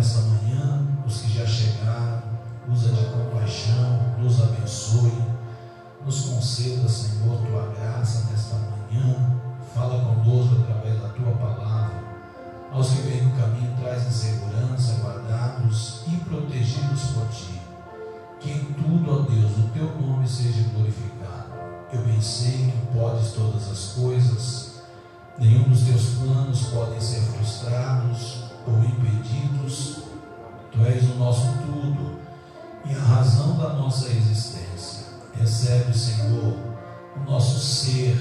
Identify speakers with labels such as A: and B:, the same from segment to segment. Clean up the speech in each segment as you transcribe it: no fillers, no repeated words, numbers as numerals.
A: nesta manhã, os que já chegaram, usa de compaixão, nos abençoe, nos conceda, Senhor, tua graça nesta manhã, fala conosco através da tua palavra. Aos que vêm no caminho, traz em segurança, guardados e protegidos por ti. Que em tudo, ó Deus, o teu nome seja glorificado. Eu bem sei que podes todas as coisas, nenhum dos teus planos podem ser frustrados ou impedidos. Tu és o nosso tudo e a razão da nossa existência. Recebe, Senhor, o nosso ser,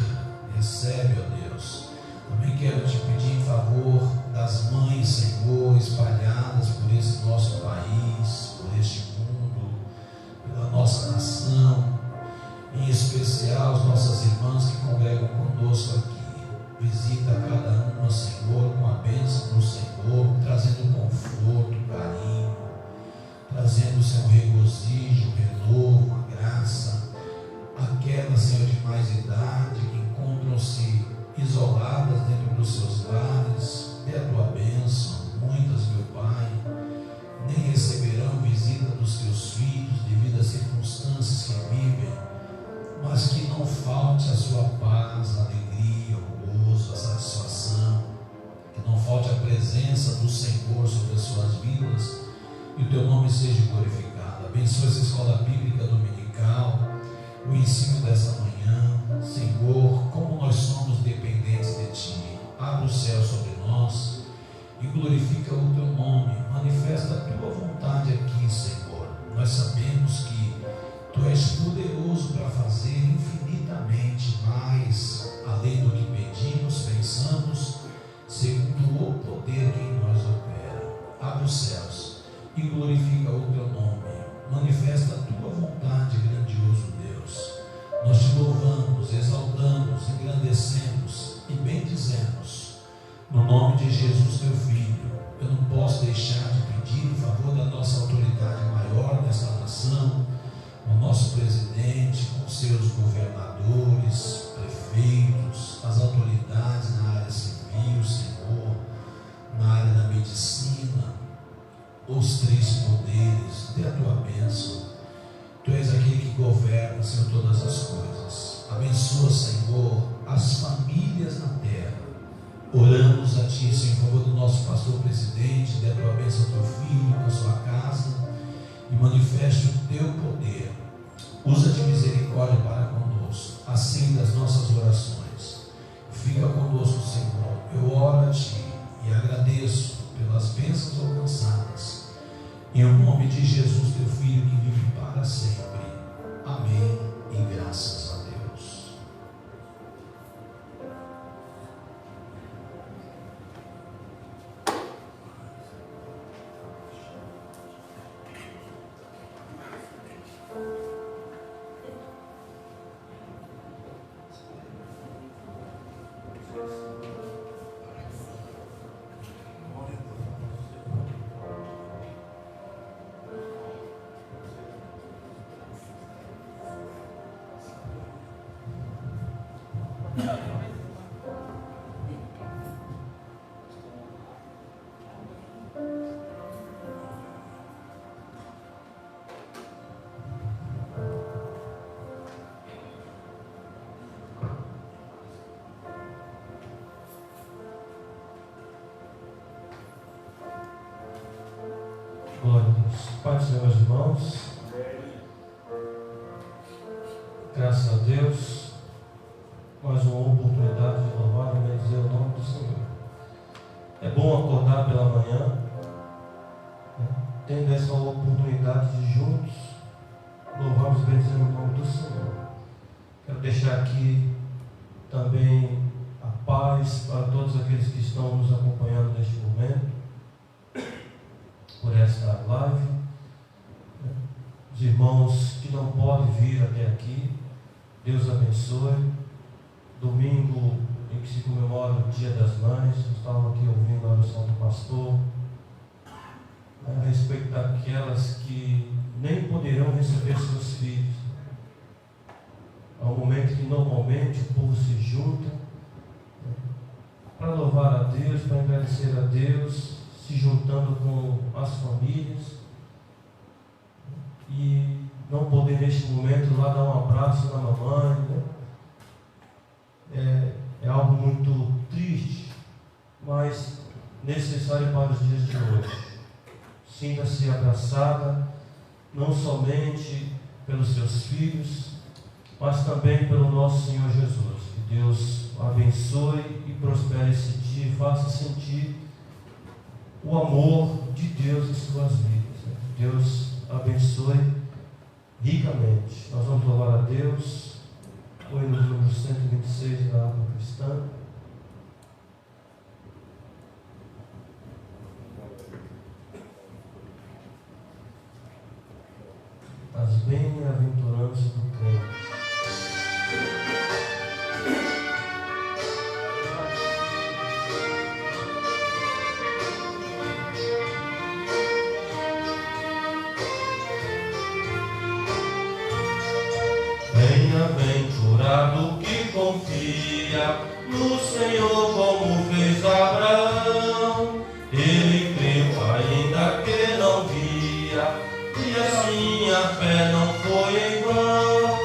A: recebe, ó Deus. Também quero te pedir em favor das mães, Senhor, espalhadas por esse nosso país, por este mundo, pela nossa nação, em especial as nossas irmãs que congregam conosco aqui. Visita cada uma, Senhor, com a bênção do Senhor, trazendo conforto, carinho, trazendo, Senhor, regozijo, renovo, a graça. Aquelas, Senhor, de mais idade que encontram-se isoladas dentro dos seus lares, dê a tua bênção. Muitas, meu Pai, nem receberão visita dos teus filhos devido às circunstâncias que vivem, mas que não falte a sua paz, a alegria, o gozo, a satisfação, que não falte a presença do Senhor sobre as suas vidas e o teu nome seja glorificado. Abençoa essa escola bíblica dominical, o ensino dessa manhã, Senhor, como nós somos dependentes de ti. Abre o céu sobre nós e glorifica o teu nome, manifesta a tua vontade aqui, Senhor. Nós sabemos que tu és poderoso para fazer infinitamente mais, além do que pedimos, pensamos, segundo o poder que em nós opera. Abre os céus e glorifica o teu nome, manifesta a tua vontade, grandioso Deus. Nós te louvamos, exaltamos, engrandecemos e bendizemos no nome de Jesus, teu Filho. Eu não posso deixar de pedir em favor da nossa autoridade maior nesta nação, o nosso presidente, com seus governadores, prefeitos, as autoridades na área civil, Senhor, na área da medicina, os três poderes. Dê a tua bênção. Tu és aquele que governa, Senhor, todas as coisas. Abençoa, Senhor, as famílias na terra. Oramos a ti, Senhor, em favor do nosso pastor presidente. Dê a tua bênção ao teu filho, à sua casa, e manifeste o teu poder. Usa de misericórdia para conosco, assim das nossas orações. Fica conosco, Senhor. Eu oro a ti e agradeço pelas bênçãos alcançadas, em nome de Jesus, teu Filho, que vive para sempre. Amém e graças a Deus.
B: Glória a Deus. Pai do Senhor, meus irmãos, graças a Deus, mais uma oportunidade de louvar e bendizer o nome do Senhor. É bom acordar pela manhã, tendo essa oportunidade de juntos louvarmos e bendizer o nome do Senhor. Quero deixar aqui também a paz para todos aqueles que estão nos acompanhando neste momento, por esta live, os irmãos que não podem vir até aqui, Deus abençoe. Domingo em que se comemora o Dia das Mães, eu estava aqui ouvindo a oração do pastor a respeito daquelas que nem poderão receber seus filhos. É um momento que normalmente o povo se junta para louvar a Deus, para agradecer a Deus, se juntando com as famílias e não poder neste momento lá dar um abraço na mamãe, né? É algo muito triste, mas necessário para os dias de hoje. Sinta-se abraçada, não somente pelos seus filhos, mas também pelo nosso Senhor Jesus. Que Deus abençoe e prospere esse dia e faça sentir o amor de Deus em suas vidas. Deus abençoe ricamente. Nós vamos louvar a Deus. Foi no número 126 da Harpa Cristã. As bem-aventuranças do crente.
C: Bem-aventurado que confia no Senhor como fez Abraão. Ele creu ainda que não via, e assim a fé não foi em vão.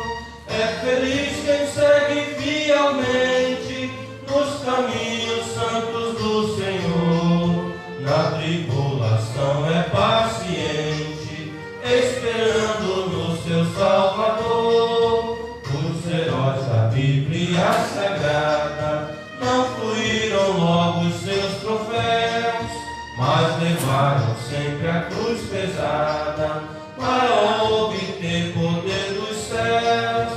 C: É feliz quem segue fielmente nos caminhos santos do Senhor. Na tribulação é paciente, esperando no seu Salvador. Os heróis da Bíblia Sagrada não fluíram logo os seus troféus, mas levaram sempre a cruz pesada para obter poder dos céus.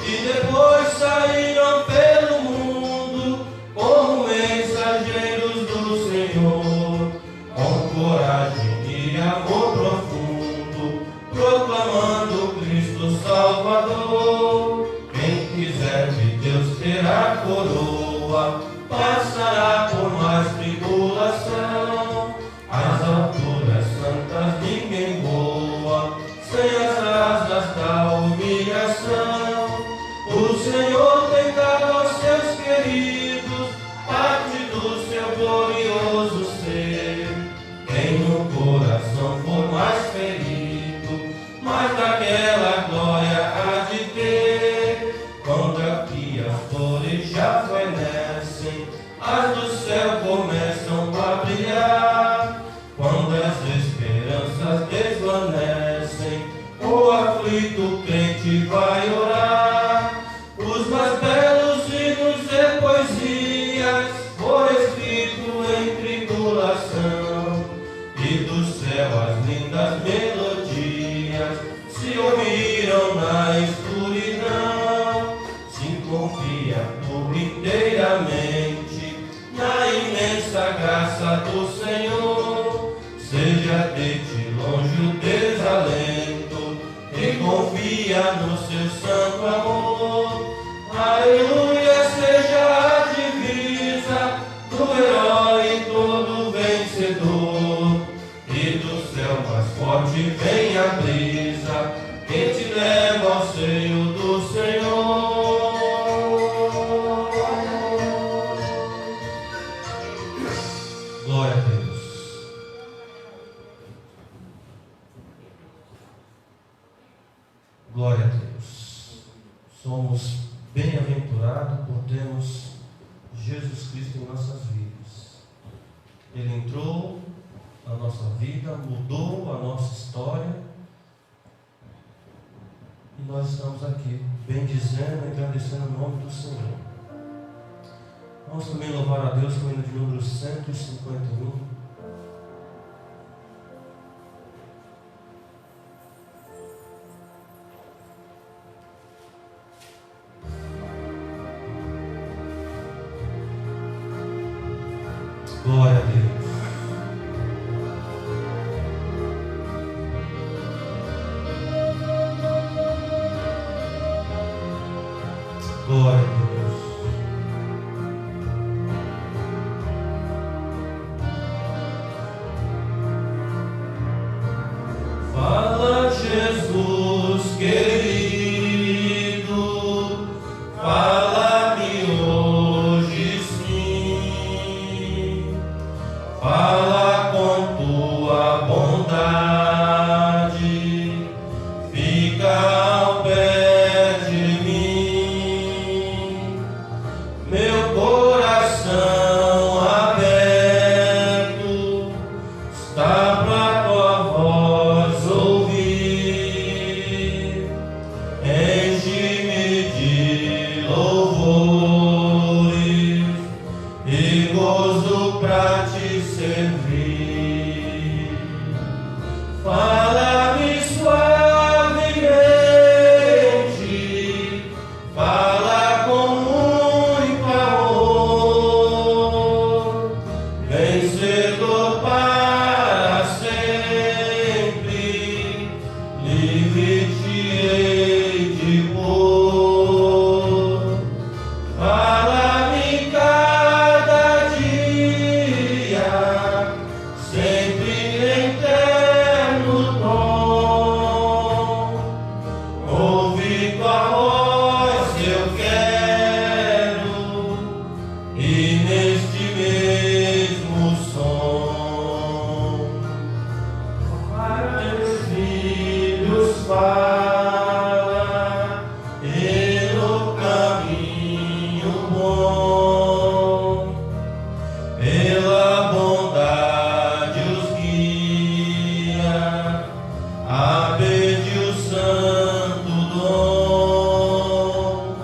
C: E depois saíram pelo mundo como mensageiros do Senhor, com coragem e amor profundo, proclamando Cristo Salvador. Quem quiser de Deus ter a coroa, passará por mais tribulação. As alturas santas ninguém voa sem as asas da humilhação. O Senhor tem dado aos seus queridos parte do seu glorioso ser. Quem no coração for mais ferido, mais daquela glória há de ter. Quando aqui as flores já fenecem, as do céu começam a brilhar. Quando as esperanças desvanecem, o aflito crente vai orar. Os mais belos hinos e poesias foram escritos em tribulação, e do céu as lindas melodias se ouviram na escuridão. Se confia tu inteiramente na imensa graça do Senhor. Seja de ti longe o desalento e confia no seu santo amor. Aleluia, seja a divisa do herói todo vencedor. E do céu mais forte vem a brisa que te leva ao seio do Senhor.
B: Glória a Deus. Glória a Deus. Somos bem-aventurados por termos Jesus Cristo em nossas vidas. Ele entrou na nossa vida, mudou a nossa história, e nós estamos aqui bendizendo e agradecendo o nome do Senhor. Vamos também louvar a Deus com o hino de número 151. Glória a Deus. Glória a Deus.
C: Fala, Jesus querido, fala-me hoje sim. pela bondade os guia a pedir o santo dom,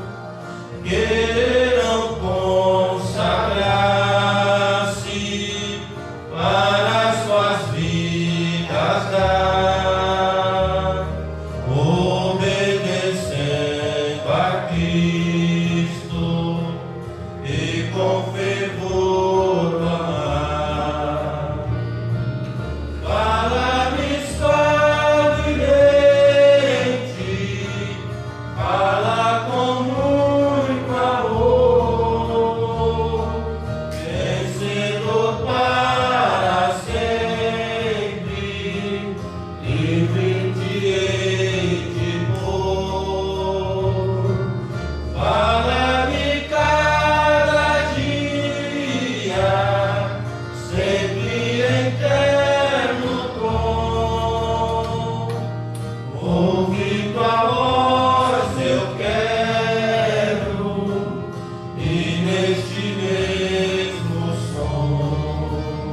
C: queiram consagrar-se para as suas vidas dar, obedecendo a Cristo e com fervor amar. Fala-me suavemente, fala com muito amor, vencedor para sempre, livre-te hei de pôr. Fala-me cada dia, sempre eterno tom. Ouvir tua voz eu quero, e neste mesmo som,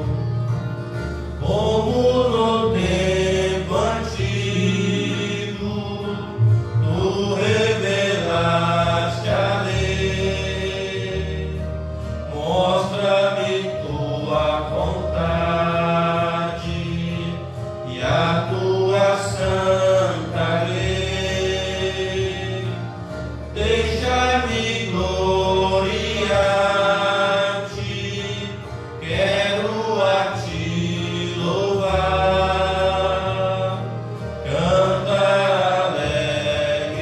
C: como no tempo antigo, tu revelaste a lei. Mostra-me tua vontade e a tua santa lei. Deixa-me gloriar-te, quero a ti louvar, cantar alegremente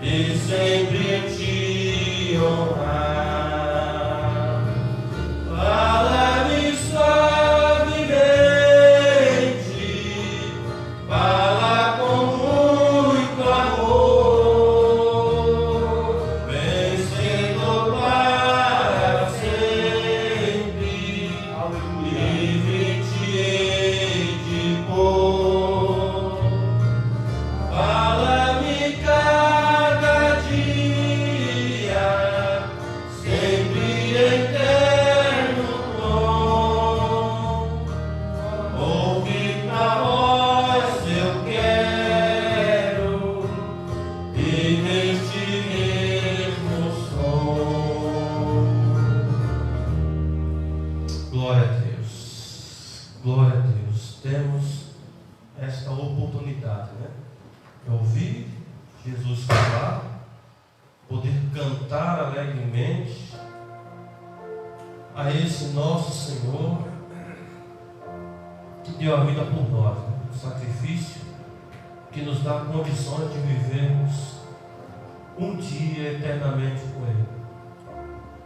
C: e sempre te honrar. Fala-me suavemente, fala com muito amor, vencedor para sempre, livre-te hei de pôr. Fala-me cada dia, sempre eterno tom. Ouvir tua voz eu quero, e neste mesmo som. Glória a Deus, glória a Deus. Temos esta oportunidade, né? De ouvir Jesus falar, poder cantar alegremente a esse nosso Senhor que deu a vida por nós, né? Um sacrifício que nos dá condições de vivermos um dia eternamente com Ele.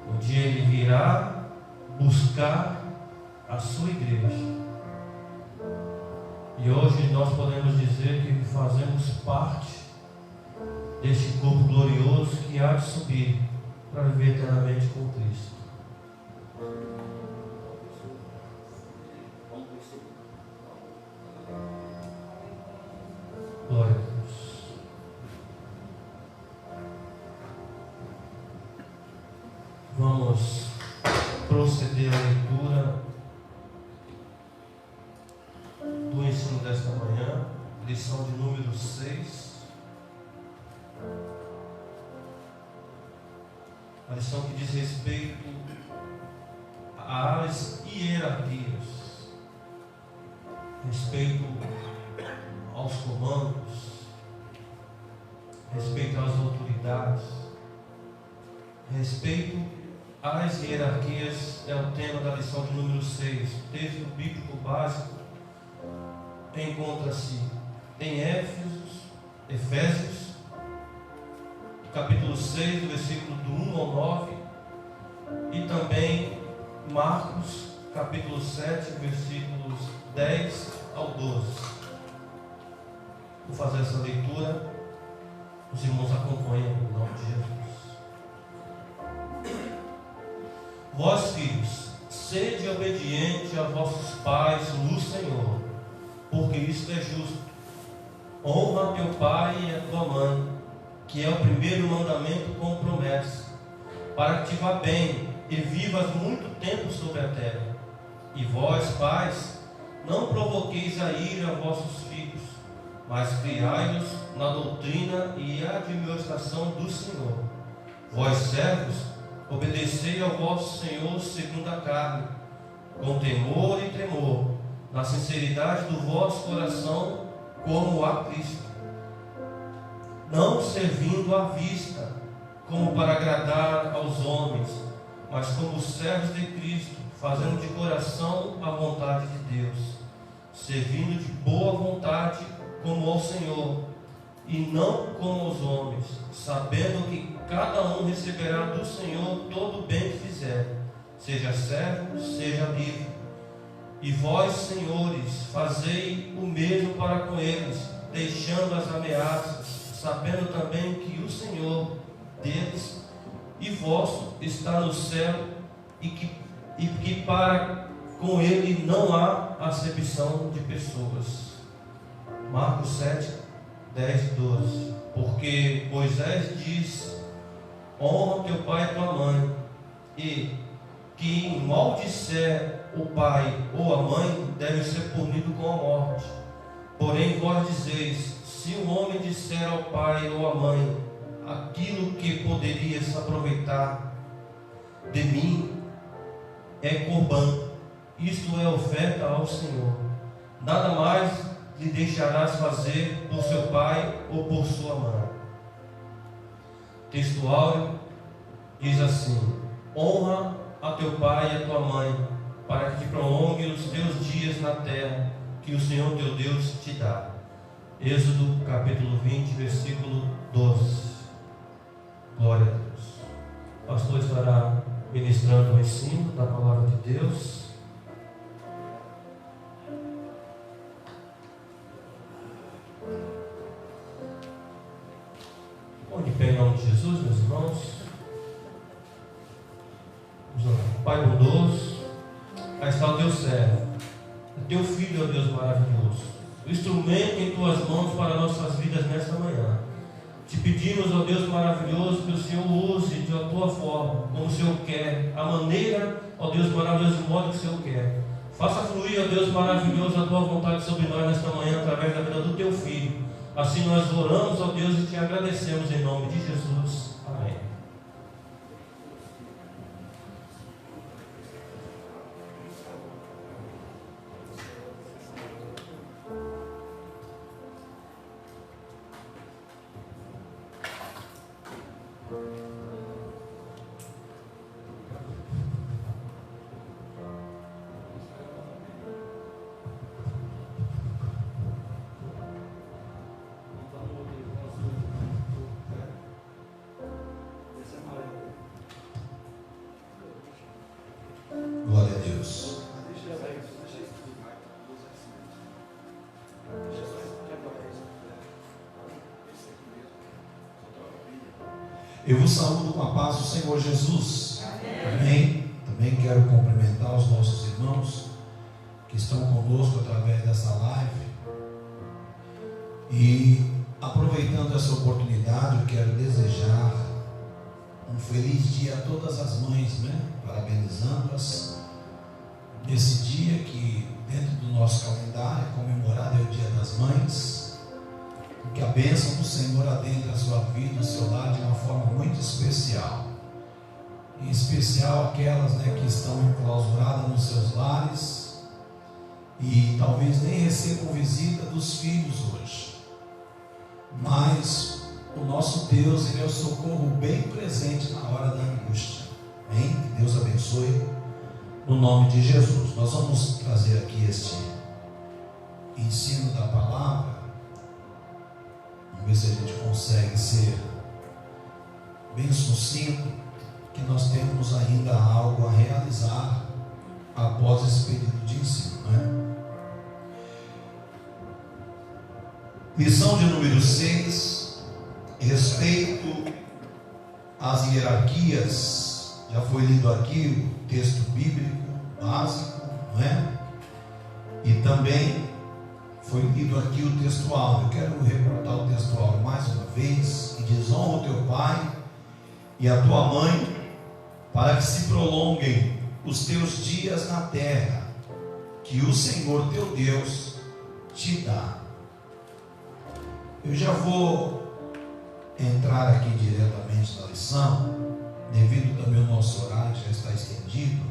C: Um dia Ele virá buscar a sua igreja. E hoje nós podemos dizer que fazemos parte deste corpo glorioso que há de subir para viver eternamente com Cristo. Glória a Deus. Vamos proceder à leitura do ensino desta manhã, lição de número 6. A lição que diz respeito às hierarquias, respeito aos comandos, respeito às autoridades, respeito às hierarquias é o tema da lição de número 6. O texto bíblico básico encontra-se em Efésios, capítulo 6, do versículo do 1 ao 9, e também Marcos, capítulo 7, versículos 10 ao 12. Vou fazer essa leitura, os irmãos acompanham em nome de Jesus. Vós, filhos, sede obediente a vossos pais no Senhor, porque isto é justo. Honra teu pai e a tua mãe, que é o primeiro mandamento com promessa, para que te vá bem e vivas muito tempo sobre a terra. E vós, pais, não provoqueis a ira a vossos filhos, mas criai-os na doutrina e admoestação do Senhor. Vós, servos, obedecei ao vosso Senhor segundo a carne, com temor e tremor, na sinceridade do vosso coração, como a Cristo, não servindo à vista, como para agradar aos homens, mas como servos de Cristo, fazendo de coração a vontade de Deus, servindo de boa vontade como ao Senhor, e não como aos homens, sabendo que cada um receberá do Senhor todo o bem que fizer, seja servo, seja livre. E vós, senhores, fazei o mesmo para com eles, deixando as ameaças, sabendo também que o Senhor deles e vosso está no céu, e que para com ele não há acepção de pessoas. Marcos 7, 10, 12. Porque Moisés diz: honra teu pai e tua mãe, e que maldisser o pai ou a mãe deve ser punido com a morte. Porém vós dizeis: se o homem disser ao pai ou à mãe aquilo que poderia se aproveitar de mim, é corbã, isto é oferta ao Senhor. Nada mais lhe deixarás fazer por seu pai ou por sua mãe. Textual diz assim: honra a teu pai e a tua mãe, para que te prolongue os teus dias na terra que o Senhor teu Deus te dá. Êxodo capítulo 20, versículo 12. Glória a Deus. O pastor estará ministrando o ensino da palavra de Deus. Bom, de pé em nome de Jesus, meus irmãos. Vamos orar. Pai bondoso, aí está o teu servo, o teu filho, ó Deus maravilhoso, o instrumento em tuas mãos para nossas vidas nesta manhã. Te pedimos, ó Deus maravilhoso, que o Senhor use de a tua forma, como o Senhor quer, a maneira, ó Deus maravilhoso, do modo que o Senhor quer. Faça fluir, ó Deus maravilhoso, a tua vontade sobre nós nesta manhã, através da vida do teu filho. Assim nós oramos, ó Deus, e te agradecemos em nome de Jesus. Amém.
A: Glória a Deus. Eu vos saúdo com a paz do Senhor Jesus. Amém. Também quero cumprimentar os nossos irmãos que estão conosco através dessa live. E aproveitando essa oportunidade, eu quero desejar um feliz dia a todas as mães, né? Parabenizando-as nesse dia que dentro do nosso calendário é comemorado, é o Dia das Mães. Que a bênção do Senhor adentre a sua vida, o seu lar de uma forma muito especial. Em especial aquelas, né, que estão enclausuradas nos seus lares e talvez nem recebam visita dos filhos hoje. Mas o nosso Deus, Ele é o socorro bem presente na hora da angústia. Amém? Que Deus abençoe no nome de Jesus. Nós vamos trazer aqui este ensino da palavra. Vamos ver se a gente consegue ser bem sucinto, que nós temos ainda algo a realizar após esse período de ensino, né? Lição de número 6, respeito às hierarquias. Já foi lido aqui o texto bíblico básico, não é? E também foi lido aqui o textual. Eu quero reportar o textual mais uma vez, que diz: honra o teu pai e a tua mãe, para que se prolonguem os teus dias na terra, que o Senhor teu Deus te dá. Eu já vou entrar aqui diretamente na lição, devido também ao nosso horário já está estendido.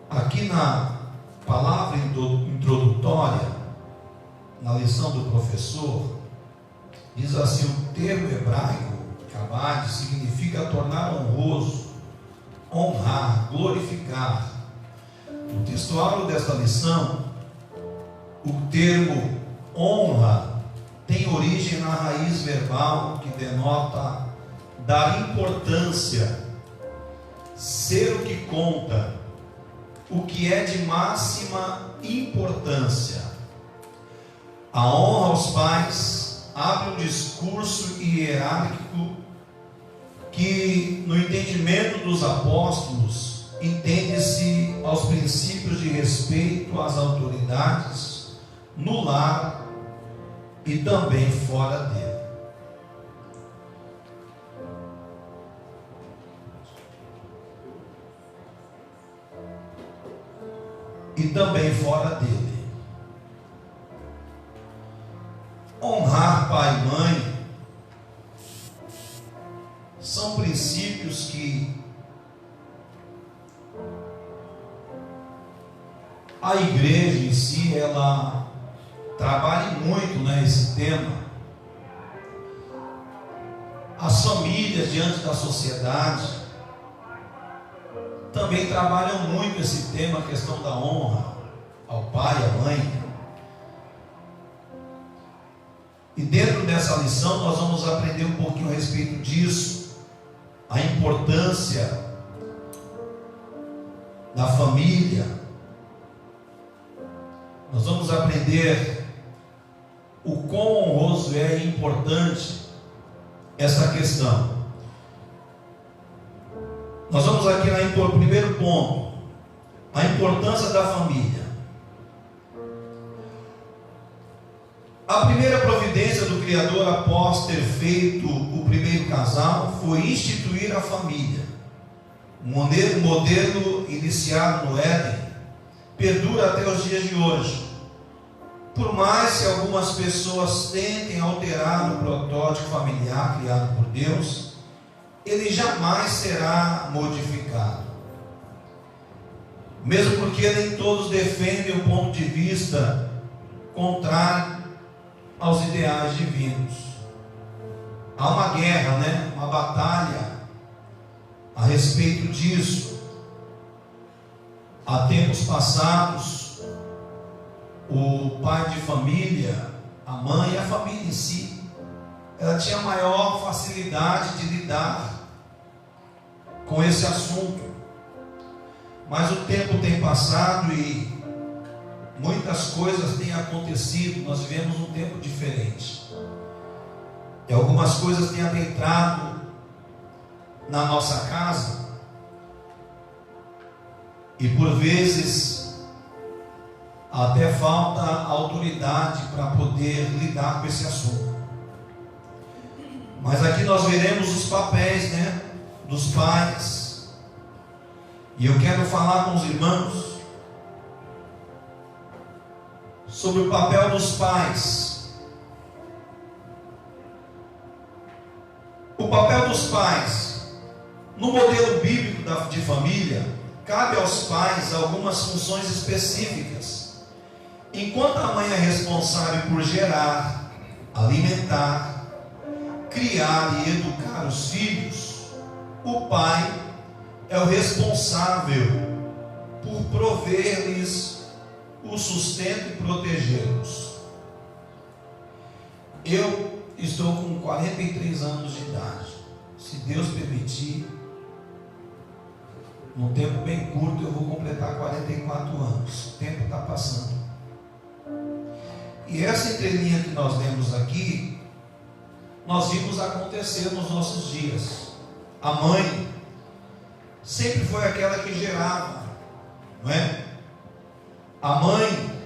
A: Aqui na palavra introdutória, na lição do professor, diz assim: o termo hebraico, kabad, significa tornar honroso, honrar, glorificar. No textuário desta lição, o termo honra tem origem na raiz verbal que denota dar importância, ser o que conta, o que é de máxima importância. A honra aos pais abre um discurso hierárquico que, no entendimento dos apóstolos, entende-se aos princípios de respeito às autoridades no lar e também fora dele. E também fora dele. Honrar pai e mãe são princípios que a igreja em si, ela trabalha muito, esse tema. As famílias diante da sociedade também trabalham muito esse tema, a questão da honra ao pai e à mãe. E dentro dessa lição nós vamos aprender um pouquinho a respeito disso, a importância da família. Nós vamos aprender o quão honroso é importante essa questão. Nós vamos aqui no primeiro ponto, a importância da família. A primeira providência do Criador após ter feito o primeiro casal foi instituir a família. O modelo iniciado no Éden perdura até os dias de hoje. Por mais que algumas pessoas tentem alterar o protótipo familiar criado por Deus, ele jamais será modificado. Mesmo porque nem todos defendem o ponto de vista contrário aos ideais divinos. Há uma guerra, uma batalha a respeito disso. Há tempos passados, o pai de família, a mãe e a família em si, ela tinha maior facilidade de lidar com esse assunto. Mas o tempo tem passado e muitas coisas têm acontecido. Nós vivemos um tempo diferente. E algumas coisas têm adentrado na nossa casa. E por vezes até falta autoridade para poder lidar com esse assunto. Mas aqui nós veremos os papéis, dos pais. E eu quero falar com os irmãos sobre o papel dos pais. O papel dos pais no modelo bíblico de família, cabe aos pais algumas funções específicas. Enquanto a mãe é responsável por gerar, alimentar, criar e educar os filhos, o pai é o responsável por prover-lhes o sustento e protegê-los. Eu estou com 43 anos de idade. Se Deus permitir, num tempo bem curto eu vou completar 44 anos. O tempo está passando. E essa entrelinha que nós lemos aqui, nós vimos acontecer nos nossos dias. A mãe sempre foi aquela que gerava, não é? A mãe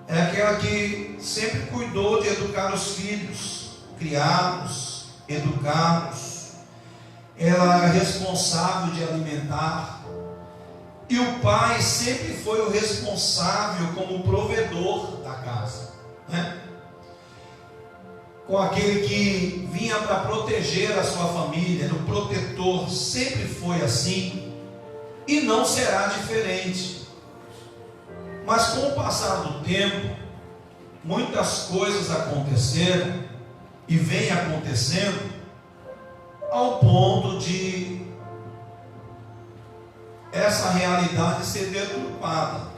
A: é aquela que sempre cuidou de educar os filhos, criá-los, educá-los. ela era responsável de alimentar, e o pai sempre foi o responsável como provedor da casa, né? Com aquele que vinha para proteger a sua família, era o protetor, sempre foi assim, e não será diferente. Mas com o passar do tempo, muitas coisas aconteceram, e vem acontecendo, ao ponto de essa realidade ser deturpada.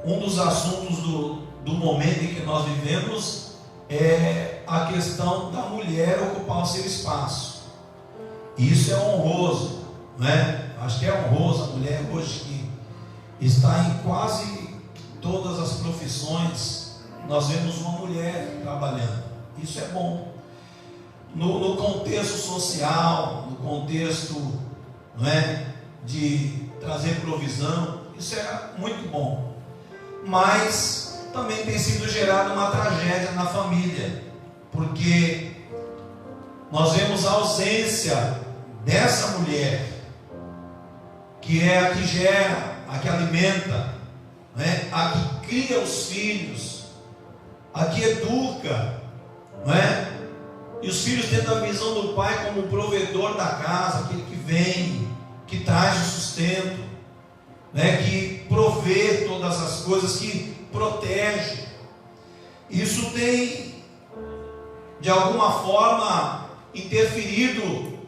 A: Um dos assuntos do momento em que nós vivemos é a questão da mulher ocupar o seu espaço. Isso é honroso, né? Acho que é honroso a mulher hoje que está em quase todas as profissões. Nós vemos uma mulher trabalhando. Isso é bom. No contexto social, no contexto, não é, de trazer provisão, isso é muito bom. Mas também tem sido gerada uma tragédia na família, porque nós vemos a ausência dessa mulher, que é a que gera, a que alimenta, né? A que cria os filhos, a que educa, não é? E os filhos tendo a visão do pai como o provedor da casa, aquele que vem, que traz o sustento, né? Que provê todas as coisas, que protege. Isso tem, de alguma forma, interferido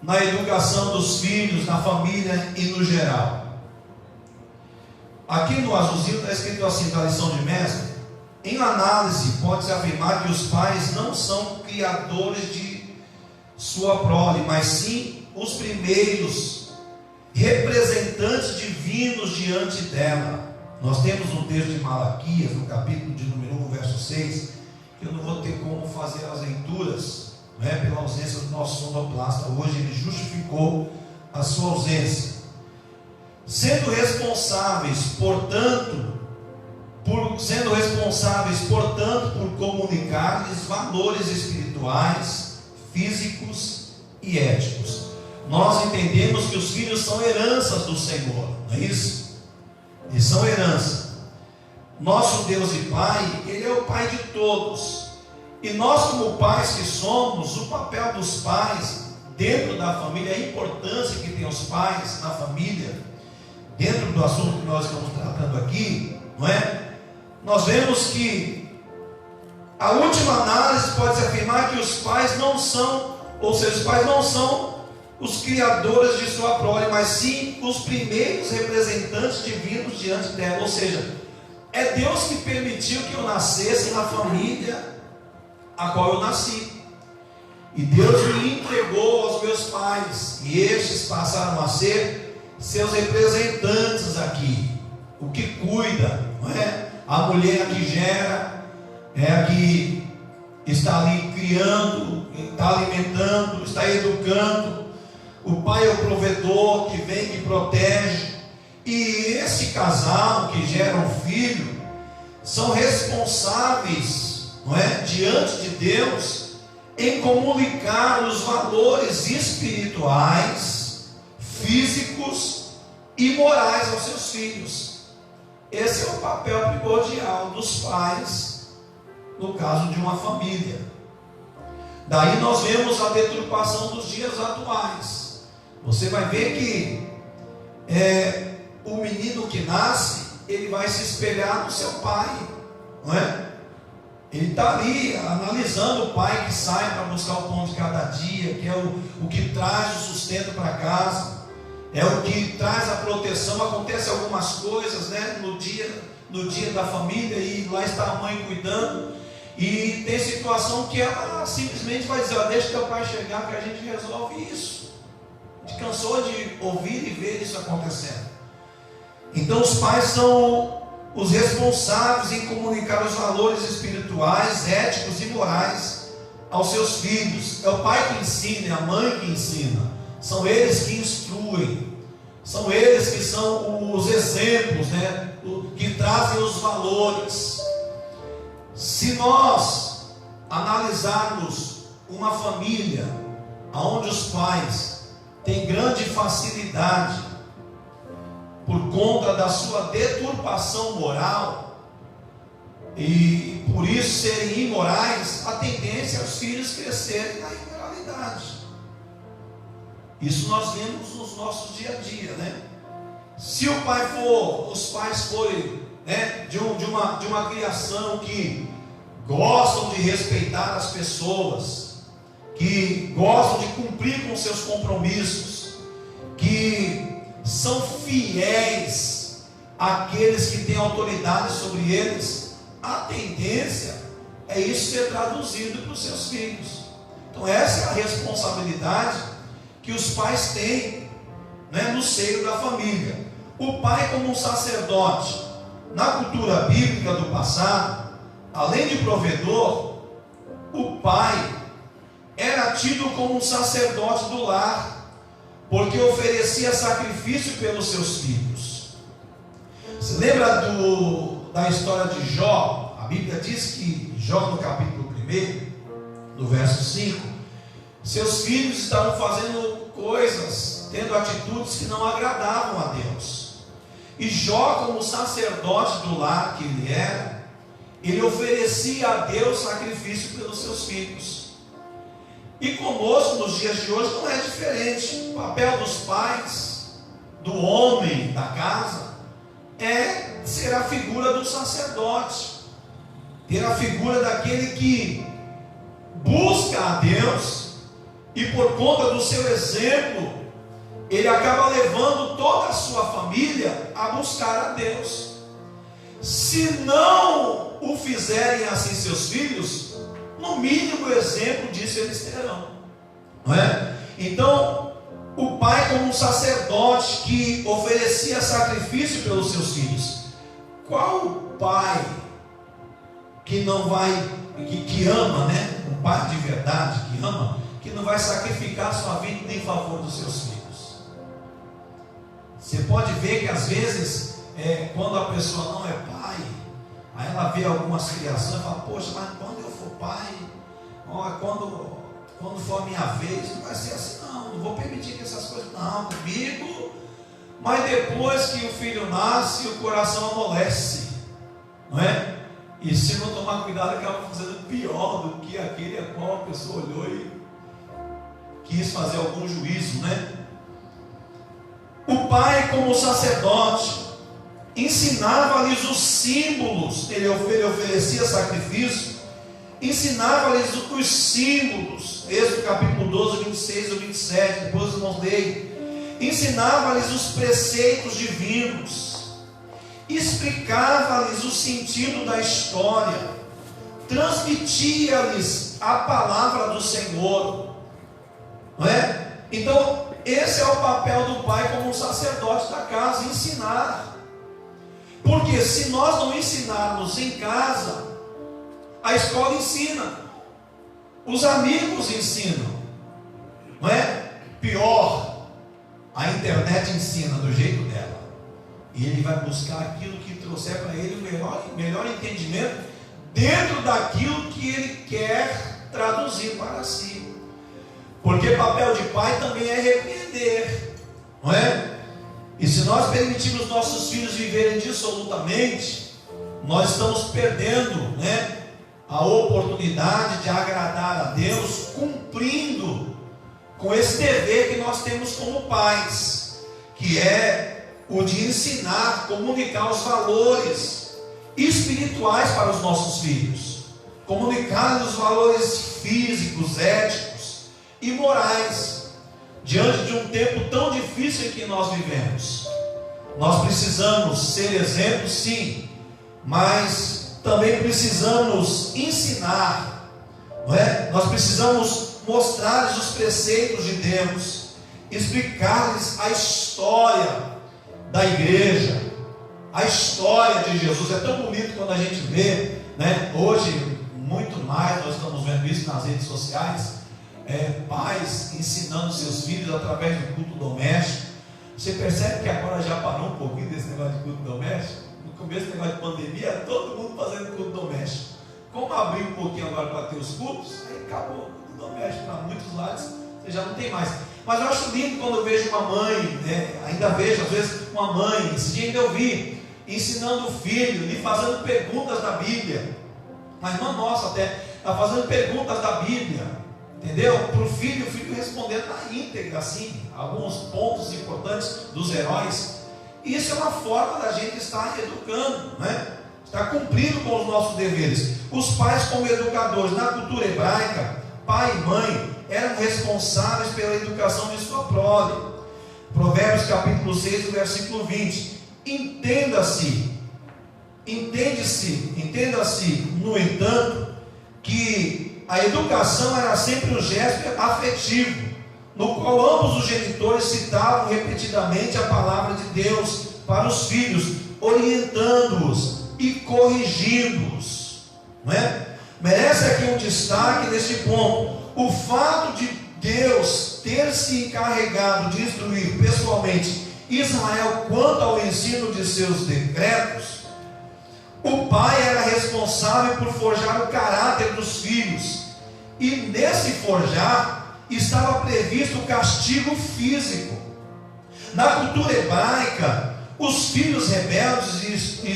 A: na educação dos filhos, na família e no geral. Aqui no azulzinho está escrito assim, da lição de mestre: em análise, pode-se afirmar que os pais não são criadores de sua prole, mas sim os primeiros representantes divinos diante dela. Nós temos um texto de Malaquias, no capítulo de número 1, verso 6, que eu não vou ter como fazer as leituras, né, pela ausência do nosso sonoplasta. Hoje ele justificou a sua ausência. Sendo responsáveis, portanto, por comunicar-lhes valores espirituais, físicos e éticos. Nós entendemos que os filhos são heranças do Senhor, não é isso? Eles são herança. Nosso Deus e Pai, Ele é o Pai de todos. E nós, como pais que somos, o papel dos pais dentro da família, a importância que tem os pais na família, dentro do assunto que nós estamos tratando aqui, não é? Nós vemos que a última análise pode-se afirmar que os pais não são, ou seja, os pais não são os criadores de sua prole, mas sim os primeiros representantes divinos diante dela. Ou seja, é Deus que permitiu que eu nascesse na família a qual eu nasci, e Deus me entregou aos meus pais, e estes passaram a ser seus representantes aqui, o que cuida, não é? A mulher que gera, é a que está ali criando, está alimentando, está educando. O pai é o provedor que vem, que protege. E esse casal que gera um filho são responsáveis, não é, diante de Deus, em comunicar os valores espirituais, físicos e morais aos seus filhos. Esse é o papel primordial dos pais no caso de uma família. Daí nós vemos a deturpação dos dias atuais. Você vai ver que o menino que nasce, ele vai se espelhar no seu pai, não é? Ele está ali analisando o pai que sai para buscar o pão de cada dia, que é o que traz o sustento para casa, é o que traz a proteção. Acontece algumas coisas, né, no dia da família, e lá está a mãe cuidando, e tem situação que ela simplesmente vai dizer: deixa teu pai chegar que a gente resolve isso. A gente cansou de ouvir e ver isso acontecendo. Então os pais são os responsáveis em comunicar os valores espirituais, éticos e morais aos seus filhos. É o pai que ensina, é a mãe que ensina, são eles que instruem, são eles que são os exemplos, né, que trazem os valores. Se nós analisarmos uma família onde os pais têm grande facilidade, por conta da sua deturpação moral, e por isso serem imorais, a tendência é os filhos crescerem na imoralidade. Isso nós vemos nos nossos dia a dia, né? Se os pais forem, né, de uma criação que gostam de respeitar as pessoas, que gostam de cumprir com seus compromissos, que são fiéis àqueles que têm autoridade sobre eles, a tendência é isso ser traduzido para os seus filhos. Então essa é a responsabilidade que os pais têm, né, no seio da família. O pai, como um sacerdote, na cultura bíblica do passado, além de provedor, o pai era tido como um sacerdote do lar, porque oferecia sacrifício pelos seus filhos. Você lembra da história de Jó? A Bíblia diz que Jó, no capítulo 1, no verso 5, seus filhos estavam fazendo coisas, tendo atitudes que não agradavam a Deus. E Jó, como sacerdote do lar que ele era, ele oferecia a Deus sacrifício pelos seus filhos. E conosco, nos dias de hoje, não é diferente. O papel dos pais, do homem da casa, é ser a figura do sacerdote, ter a figura daquele que busca a Deus, e por conta do seu exemplo, ele acaba levando toda a sua família a buscar a Deus. Se não o fizerem assim seus filhos, no mínimo o exemplo disso eles terão, não é? Então, o pai, como um sacerdote que oferecia sacrifício pelos seus filhos, qual pai que não vai, que ama, né? Um pai de verdade que ama, que não vai sacrificar sua vida em favor dos seus filhos? Você pode ver que às vezes, quando a pessoa não é pai, aí ela vê algumas criações e fala: poxa, mas quando eu for pai, quando for a minha vez, não vai ser assim, não vou permitir que essas coisas, não, comigo. Mas depois que o filho nasce, o coração amolece, não é? E se não tomar cuidado, acaba fazendo pior do que aquele a qual a pessoa olhou e quis fazer algum juízo, né? O pai, como sacerdote, ensinava-lhes os símbolos. Ele oferecia sacrifício, ensinava-lhes os símbolos. Êxodo capítulo 12, 26 ou 27, depois os irmãos leem. Ensinava-lhes os preceitos divinos, explicava-lhes o sentido da história, transmitia-lhes a palavra do Senhor, não é? Então, esse é o papel do pai como um sacerdote da casa, ensinar. Porque se nós não ensinarmos em casa, a escola ensina, os amigos ensinam, não é? Pior, a internet ensina do jeito dela, e ele vai buscar aquilo que trouxer para ele o melhor entendimento dentro daquilo que ele quer traduzir para si. Porque papel de pai também é repreender, não é? E se nós permitirmos nossos filhos viverem dissolutamente, nós estamos perdendo, né, a oportunidade de agradar a Deus, cumprindo com esse dever que nós temos como pais, que é o de ensinar, comunicar os valores espirituais para os nossos filhos, comunicar os valores físicos, éticos e morais, diante de um tempo tão difícil em que nós vivemos. Nós precisamos ser exemplos, sim, mas também precisamos ensinar, não é? Nós precisamos mostrar-lhes os preceitos de Deus, explicar-lhes a história da igreja, a história de Jesus. É tão bonito quando a gente vê, né? Hoje, muito mais, nós estamos vendo isso nas redes sociais, pais ensinando seus filhos através do culto doméstico. Você percebe que agora já parou um pouquinho desse negócio de culto doméstico? No começo do negócio de pandemia, todo mundo fazendo culto doméstico. Como abriu um pouquinho agora para ter os cultos, aí acabou o culto doméstico para muitos lados. já não tem mais. Mas eu acho lindo quando eu vejo uma mãe, né? Ainda vejo às vezes uma mãe, esse dia ainda eu vi, ensinando o filho, lhe fazendo perguntas da Bíblia, uma irmã nossa até, está fazendo perguntas da Bíblia, entendeu? Para o filho respondendo na íntegra, assim, alguns pontos importantes dos heróis. Isso é uma forma da gente estar educando, né? Estar cumprindo com os nossos deveres. Os pais, como educadores, na cultura hebraica, pai e mãe eram responsáveis pela educação de sua prole. Provérbios capítulo 6, versículo 20. Entenda-se, no entanto, que a educação era sempre um gesto afetivo, no qual ambos os genitores citavam repetidamente a palavra de Deus para os filhos, orientando-os e corrigindo-os, não é? Merece aqui um destaque neste ponto, o fato de Deus ter se encarregado de instruir pessoalmente Israel quanto ao ensino de seus decretos. O pai era responsável por forjar o caráter dos filhos, e nesse forjar estava previsto o castigo físico. Na cultura hebraica, os filhos rebeldes e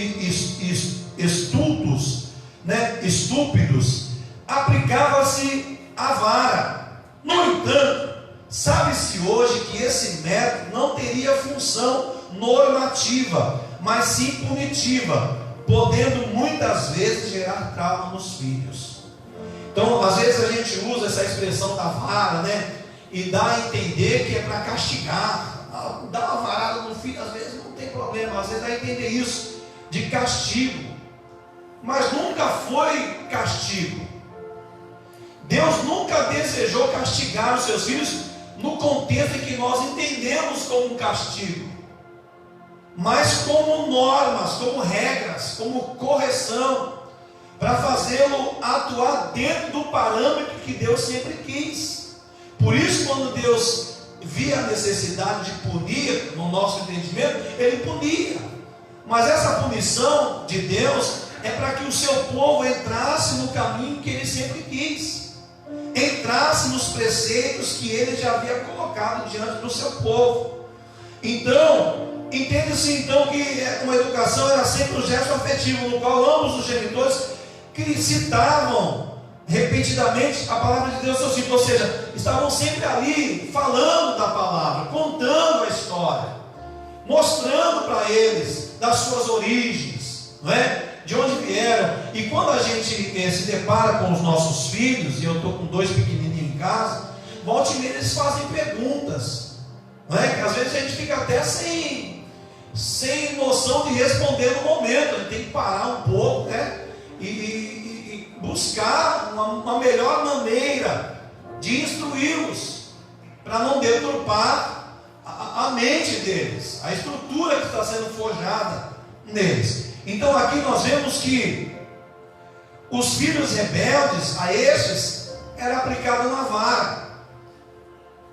A: estúpidos, aplicava-se a vara. No entanto, sabe-se hoje que esse método não teria função normativa, mas sim punitiva, podendo muitas vezes gerar trauma nos filhos. Então, às vezes a gente usa essa expressão da vara, né? E dá a entender que é para castigar. Dá uma varada no filho, às vezes não tem problema, às vezes dá a entender isso, de castigo. Mas nunca foi castigo. Deus nunca desejou castigar os seus filhos no contexto em que nós entendemos como um castigo, mas como normas, como regras, como correção, para fazê-lo atuar dentro do parâmetro que Deus sempre quis. Por isso, quando Deus via a necessidade de punir, no nosso entendimento, Ele punia. Mas essa punição de Deus é para que o seu povo entrasse no caminho que Ele sempre quis, entrasse nos preceitos que Ele já havia colocado diante do seu povo. Então, entende-se então que uma educação era sempre um gesto afetivo, no qual ambos os genitores que citavam repetidamente a palavra de Deus, ou seja, estavam sempre ali falando da palavra, contando a história, mostrando para eles das suas origens, não é? De onde vieram. E quando a gente se depara com os nossos filhos, e eu estou com 2 pequenininhos em casa, volta e meia eles fazem perguntas, não é? Que às vezes a gente fica até sem noção de responder no momento. A gente tem que parar um pouco, né? E buscar uma melhor maneira de instruí-los, para não deturpar a mente deles, a estrutura que está sendo forjada neles. Então aqui nós vemos que os filhos rebeldes, a estes, era aplicada uma vara.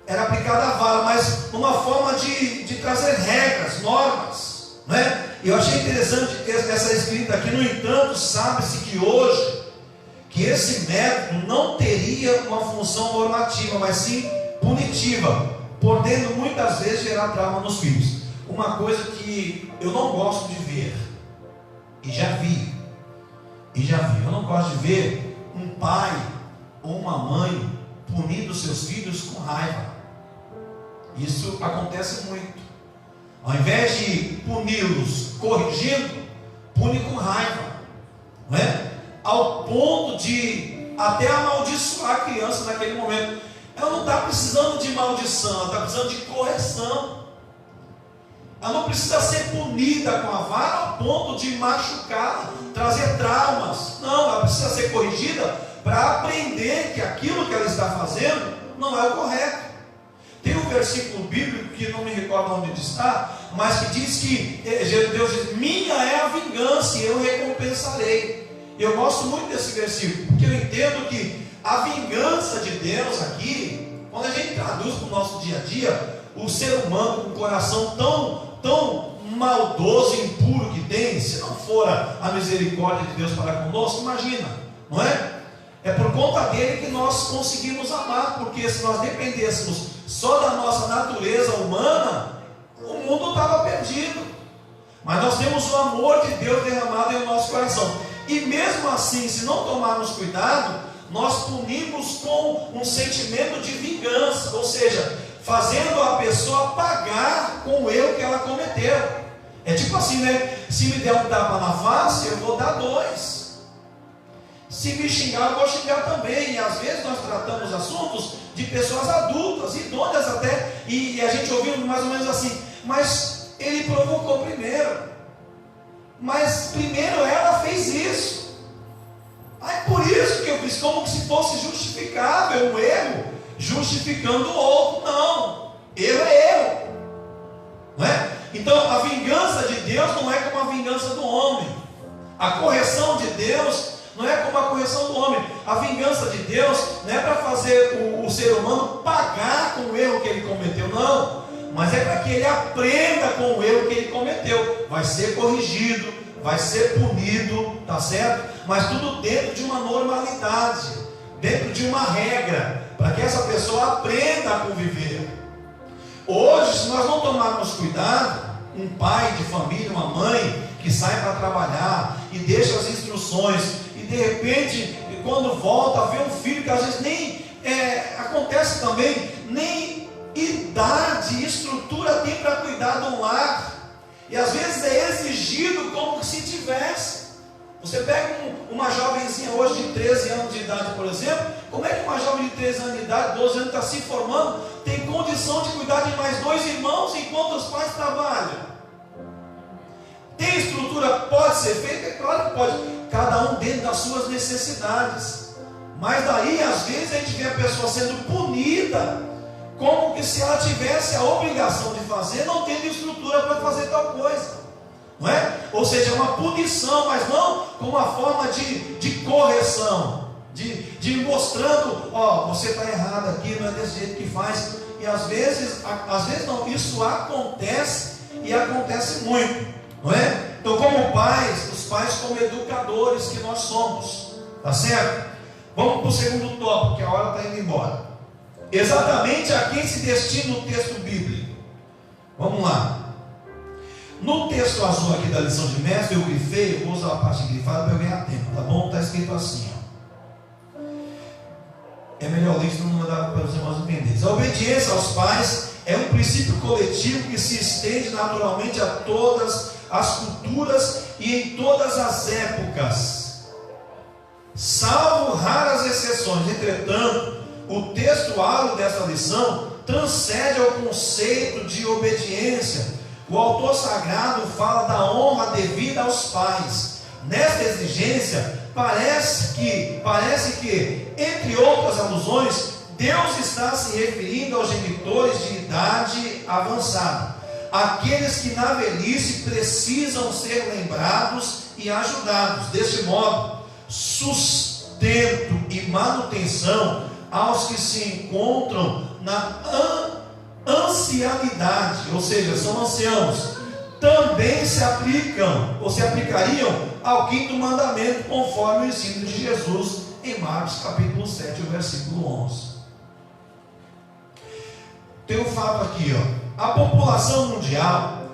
A: Era aplicada a vara, mas uma forma de trazer regras, normas, não é? E eu achei interessante essa escrita aqui. No entanto, sabe-se que hoje, que esse método não teria uma função normativa, mas sim punitiva, podendo muitas vezes gerar trauma nos filhos. Uma coisa que eu não gosto de ver, e já vi, eu não gosto de ver um pai ou uma mãe punindo seus filhos com raiva. Isso acontece muito. Ao invés de puni-los corrigindo, pune com raiva, não é? Ao ponto de até amaldiçoar a criança naquele momento. Ela não está precisando de maldição, ela está precisando de correção. Ela não precisa ser punida com a vara ao ponto de machucar, trazer traumas. Não, ela precisa ser corrigida para aprender que aquilo que ela está fazendo não é o correto. Tem um versículo bíblico que não me recordo onde está, mas que diz que Deus diz: minha é a vingança e eu recompensarei. Eu gosto muito desse versículo, porque eu entendo que a vingança de Deus aqui, quando a gente traduz para o nosso dia a dia, o ser humano com um coração tão maldoso e impuro que tem, se não for a misericórdia de Deus para conosco, imagina, não é? É por conta dele que nós conseguimos amar, porque se nós dependêssemos só da nossa natureza humana, o mundo estava perdido. Mas nós temos o amor de Deus derramado em nosso coração. E mesmo assim, se não tomarmos cuidado, nós punimos com um sentimento de vingança, ou seja, fazendo a pessoa pagar com o erro que ela cometeu. É tipo assim, né? Se me der um tapa na face, eu vou dar 2. Se me xingar, eu vou xingar também. E às vezes nós tratamos assuntos de pessoas adultas, idôneas até, e a gente ouviu mais ou menos assim: mas ele provocou primeiro. Mas primeiro ela fez isso. É por isso que eu fiz, como se fosse justificável o erro, justificando o outro. Não, erro é erro, não é? Então a vingança de Deus não é como a vingança do homem. A correção de Deus não é como a correção do homem. A vingança de Deus não é para fazer o ser humano pagar com o erro que ele cometeu, não. Mas é para que ele aprenda com o erro que ele cometeu. Vai ser corrigido, vai ser punido, tá certo? Mas tudo dentro de uma normalidade, dentro de uma regra, para que essa pessoa aprenda a conviver. Hoje, se nós não tomarmos cuidado, um pai de família, uma mãe que sai para trabalhar e deixa as instruções, e de repente, quando volta, vê um filho que às vezes nem acontece também, nem idade e estrutura tem para cuidar de um lar, e às vezes é exigido como se tivesse. Você pega uma jovenzinha hoje de 13 anos de idade, por exemplo. Como é que uma jovem de 13 anos de idade, 12 anos, está se formando, tem condição de cuidar de mais 2 irmãos enquanto os pais trabalham? Tem estrutura? Pode ser feita? É claro que pode, cada um dentro das suas necessidades. Mas daí às vezes a gente vê a pessoa sendo punida, como que se ela tivesse a obrigação de fazer, não tendo estrutura para fazer tal coisa, não é? Ou seja, é uma punição, mas não como uma forma de correção, de mostrando: ó, você está errado aqui, não é desse jeito que faz. E às vezes não, isso acontece, e acontece muito, não é? Então, como pais, os pais como educadores que nós somos, tá certo? Vamos para o segundo tópico, que a hora está indo embora. Exatamente a quem se destina o texto bíblico. Vamos lá. No texto azul aqui da lição de mestre, eu grifei, eu vou usar a parte grifada para eu ganhar tempo, tá bom? Está escrito assim, ó. É melhor ler isso, não dá para os irmãos entenderem. A obediência aos pais é um princípio coletivo que se estende naturalmente a todas as culturas e em todas as épocas, salvo raras exceções. Entretanto, o textuário dessa lição transcende ao conceito de obediência. O autor sagrado fala da honra devida aos pais. Nesta exigência, parece que, entre outras alusões, Deus está se referindo aos genitores de idade avançada, aqueles que na velhice precisam ser lembrados e ajudados. Deste modo, sustento e manutenção aos que se encontram na ancianidade, ou seja, são anciãos, também se aplicam, ou se aplicariam ao quinto mandamento, conforme o ensino de Jesus em Marcos capítulo 7, versículo 11. Tem um fato aqui, ó. A população mundial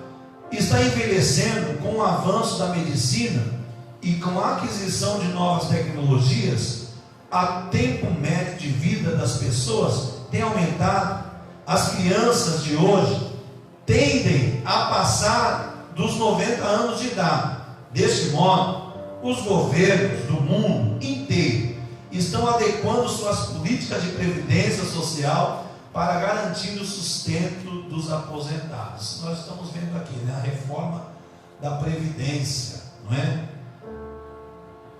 A: está envelhecendo com o avanço da medicina e com a aquisição de novas tecnologias. A tempo médio de vida das pessoas tem aumentado. As crianças de hoje tendem a passar dos 90 anos de idade. Deste modo, os governos do mundo inteiro estão adequando suas políticas de previdência social para garantir o sustento dos aposentados. Nós estamos vendo aqui, né, a reforma da previdência, não é?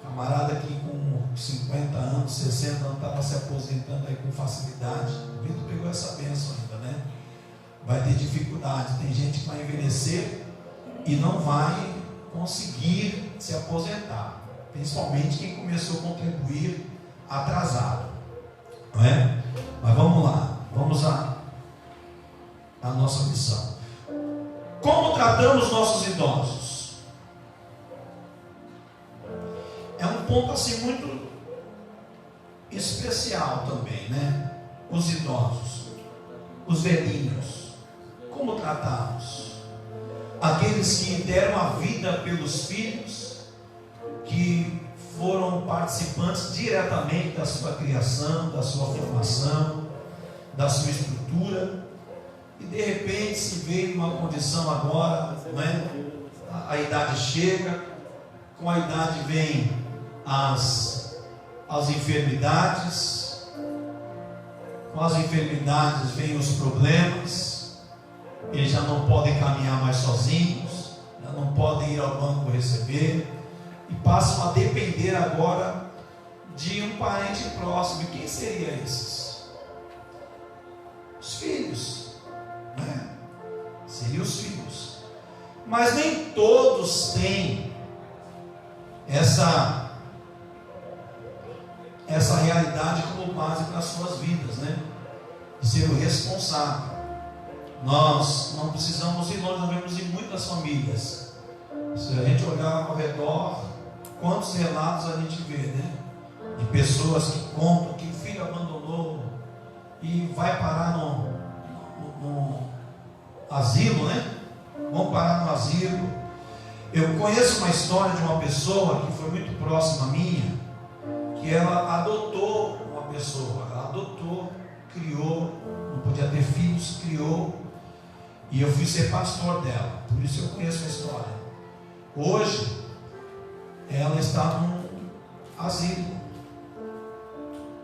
A: Camarada aqui com 50 anos, 60 anos, estava se aposentando aí com facilidade. O Vitor pegou essa bênção ainda, né? Vai ter dificuldade. Tem gente que vai envelhecer e não vai conseguir se aposentar, principalmente quem começou a contribuir atrasado, não é? Mas vamos lá, vamos à nossa missão. Como tratamos nossos idosos? É um ponto assim muito especial também, né? Os idosos, os velhinhos, como tratá-los? Aqueles que deram a vida pelos filhos, que foram participantes diretamente da sua criação, da sua formação, da sua estrutura, e de repente se vê numa condição agora, né? A idade chega, com a idade vem as enfermidades, com as enfermidades vêm os problemas, eles já não podem caminhar mais sozinhos, já não podem ir ao banco receber, e passam a depender agora de um parente próximo. E quem seria esses? Os filhos, né? Seriam os filhos. Mas nem todos têm essa realidade como base para as suas vidas, né? De ser o responsável. Nós não precisamos ir longe, nós vemos em muitas famílias. Se a gente olhar ao redor, quantos relatos a gente vê, né? De pessoas que contam que o filho abandonou e vai parar no asilo, né? Vão parar no asilo. Eu conheço uma história de uma pessoa que foi muito próxima a minha, que ela adotou uma pessoa, ela adotou, criou, não podia ter filhos, criou, e eu fui ser pastor dela, por isso eu conheço a história. Hoje, ela está num asilo.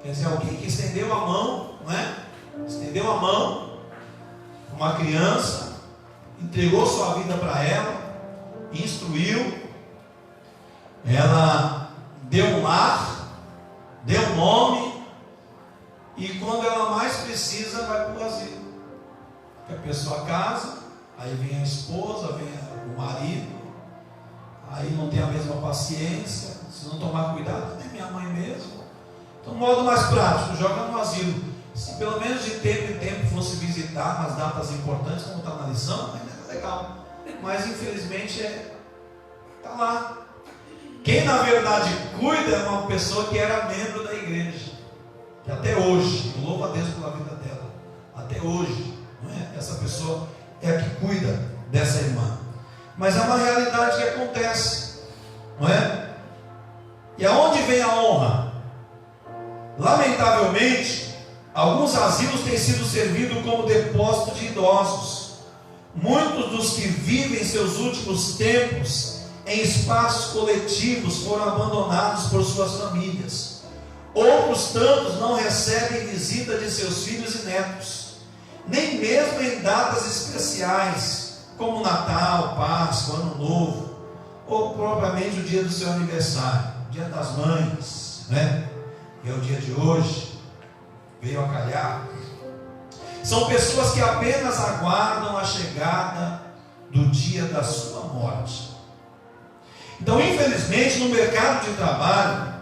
A: Quer dizer, alguém que estendeu a mão, não é? Estendeu a mão para uma criança, entregou sua vida para ela, instruiu, ela deu um lar, deu um nome, e quando ela mais precisa, vai para o asilo. Porque a pessoa casa, aí vem a esposa, vem o marido, aí não tem a mesma paciência, se não tomar cuidado, nem minha mãe mesmo. Então, modo mais prático, joga no asilo. Se pelo menos de tempo em tempo fosse visitar nas datas importantes, como está na lição, ainda é legal. Mas infelizmente está lá. Quem na verdade cuida é uma pessoa que era membro da igreja, que até hoje, eu louvo a Deus pela vida dela, até hoje, não é? Essa pessoa é a que cuida dessa irmã. Mas é uma realidade que acontece, não é? E aonde vem a honra? Lamentavelmente, alguns asilos têm sido servidos como depósito de idosos. Muitos dos que vivem seus últimos tempos em espaços coletivos foram abandonados por suas famílias. Outros tantos não recebem visita de seus filhos e netos, nem mesmo em datas especiais, como Natal, Páscoa, Ano Novo, ou propriamente o dia do seu aniversário, Dia das Mães, né? Que é o dia de hoje, veio a calhar. São pessoas que apenas aguardam a chegada do dia da sua morte. Então, infelizmente, no mercado de trabalho,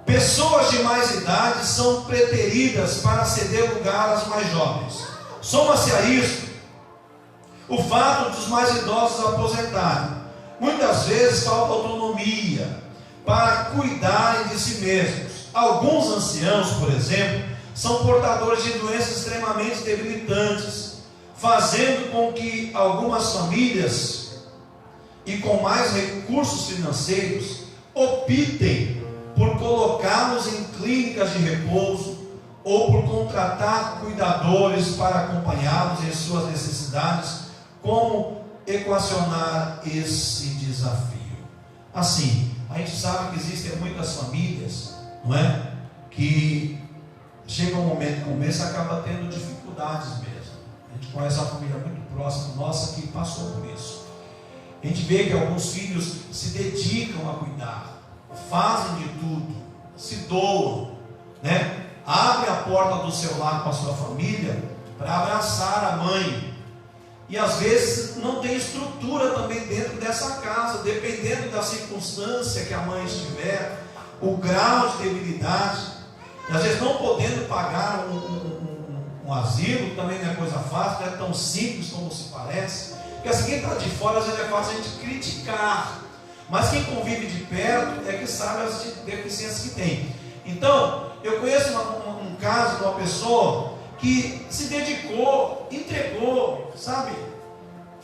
A: pessoas de mais idade são preteridas para ceder lugar às mais jovens. Soma-se a isso o fato dos mais idosos aposentarem. Muitas vezes falta autonomia para cuidarem de si mesmos. Alguns anciãos, por exemplo, são portadores de doenças extremamente debilitantes, fazendo com que algumas famílias, e com mais recursos financeiros, optem por colocá-los em clínicas de repouso ou por contratar cuidadores para acompanhá-los em suas necessidades. Como equacionar esse desafio? Assim, a gente sabe que existem muitas famílias, não é? Que chega um momento como esse, acaba tendo dificuldades mesmo. A gente conhece uma família muito próxima nossa que passou por isso. A gente vê que alguns filhos se dedicam a cuidar, fazem de tudo, se doam, né? Abre a porta do seu lar com a sua família para abraçar a mãe. E às vezes não tem estrutura também dentro dessa casa, dependendo da circunstância que a mãe estiver, o grau de debilidade, e às vezes não podendo pagar um asilo, também não é coisa fácil, não é tão simples como se parece, porque assim, quem está de fora às vezes é fácil a gente criticar, mas quem convive de perto é que sabe as deficiências que tem. Então, Eu conheço um caso de uma pessoa que se dedicou, entregou, sabe,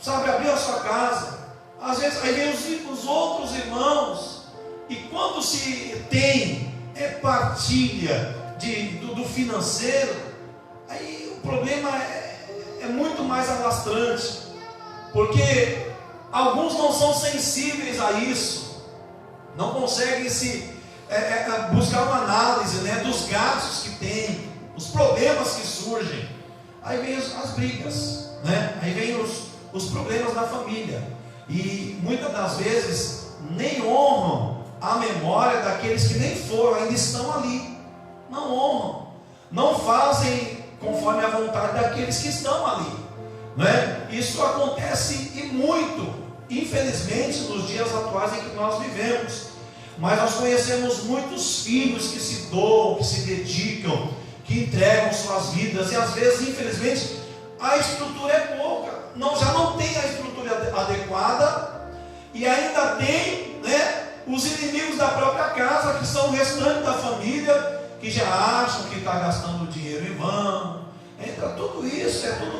A: abriu a sua casa. Às vezes aí vem os outros irmãos, e quando se tem partilha do financeiro, aí o problema é muito mais alastrante, porque alguns não são sensíveis a isso, não conseguem buscar uma análise, né, dos gastos que tem, os problemas que surgem. Aí vem as brigas, né? Aí vem os problemas da família, e muitas das vezes nem honram a memória daqueles que nem foram, ainda estão ali, não honram, não fazem conforme a vontade daqueles que estão ali, né? Isso acontece e muito, infelizmente, nos dias atuais em que nós vivemos. Mas nós conhecemos muitos filhos que se doam, que se dedicam, que entregam suas vidas, e às vezes, infelizmente, a estrutura é pouca, já não tem a estrutura adequada, e ainda tem, né, os inimigos da própria casa, que são o restante da família, que já acham que está gastando dinheiro em vão. Entra tudo isso, é tudo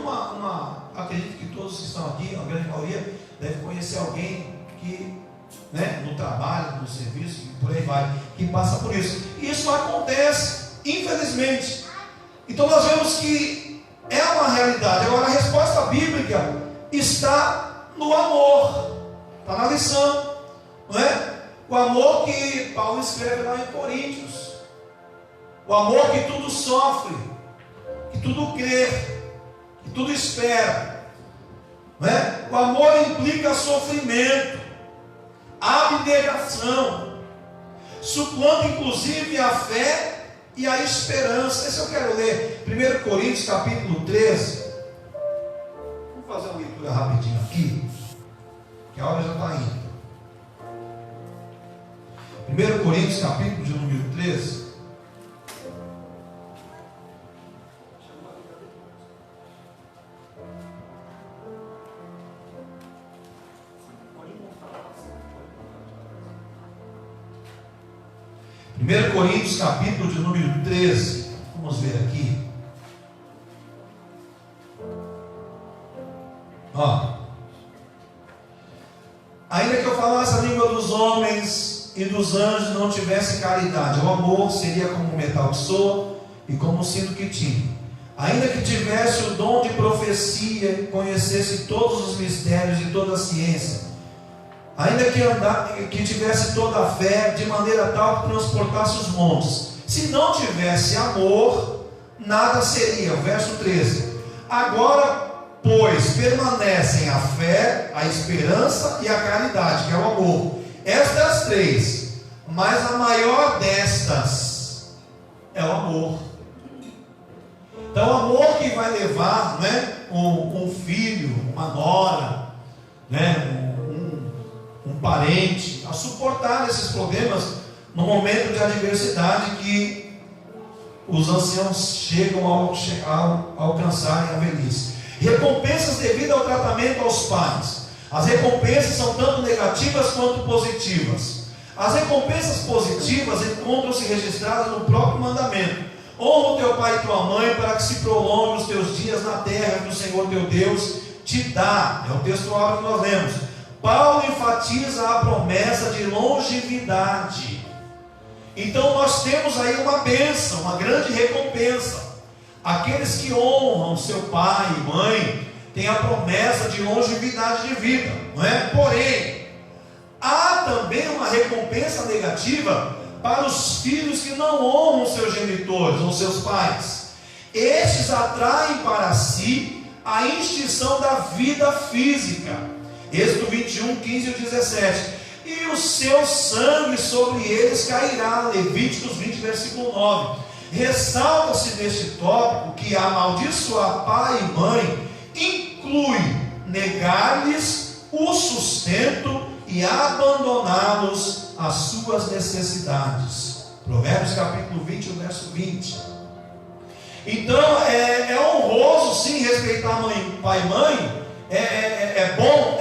A: acredito que todos que estão aqui, a grande maioria, deve conhecer alguém que, né, no trabalho, no serviço, e por aí vai, que passa por isso. Isso acontece, infelizmente. Então nós vemos que é uma realidade. Agora, a resposta bíblica está no amor, está na lição, não é? O amor que Paulo escreve lá em Coríntios, o amor que tudo sofre, que tudo crê, que tudo espera, não é? O amor implica sofrimento, abnegação, suplanta inclusive a fé e a esperança. Esse eu quero ler, 1 Coríntios capítulo 13. Vamos fazer uma leitura rapidinho aqui, que a hora já está indo. 1 Coríntios capítulo de número 13. Primeiro Coríntios capítulo de número 13. Vamos ver aqui. Ainda que eu falasse a língua dos homens e dos anjos, não tivesse caridade, o amor seria como um metal que soa e como um sino que tine. Ainda que tivesse o dom de profecia, conhecesse todos os mistérios e toda a ciência, ainda que tivesse toda a fé, de maneira tal que transportasse os montes, se não tivesse amor, nada seria. Verso 13. Agora, pois, permanecem a fé, a esperança e a caridade, que é o amor. Estas três, mas a maior destas é o amor. Então, o amor que vai levar, né, um filho, uma nora, né, um parente, a suportar esses problemas no momento de adversidade que os anciãos chegam a alcançarem a velhice. Recompensas devido ao tratamento aos pais. As recompensas são tanto negativas quanto positivas. As recompensas positivas encontram-se registradas no próprio mandamento: honra o teu pai e tua mãe, para que se prolongue os teus dias na terra que o Senhor teu Deus te dá. É o texto áureo que nós lemos. Paulo enfatiza a promessa de longevidade. Então nós temos aí uma bênção, uma grande recompensa. Aqueles que honram seu pai e mãe têm a promessa de longevidade de vida, não é? Porém, há também uma recompensa negativa para os filhos que não honram seus genitores ou seus pais. Estes atraem para si a extinção da vida física. Êxodo 21, 15 e 17. E o seu sangue sobre eles cairá. Levíticos 20, versículo 9. Ressalta-se neste tópico que amaldiçoar pai e mãe inclui negar-lhes o sustento e abandoná-los às suas necessidades. Provérbios capítulo 20, verso 20. Então é honroso sim respeitar pai e mãe, é bom,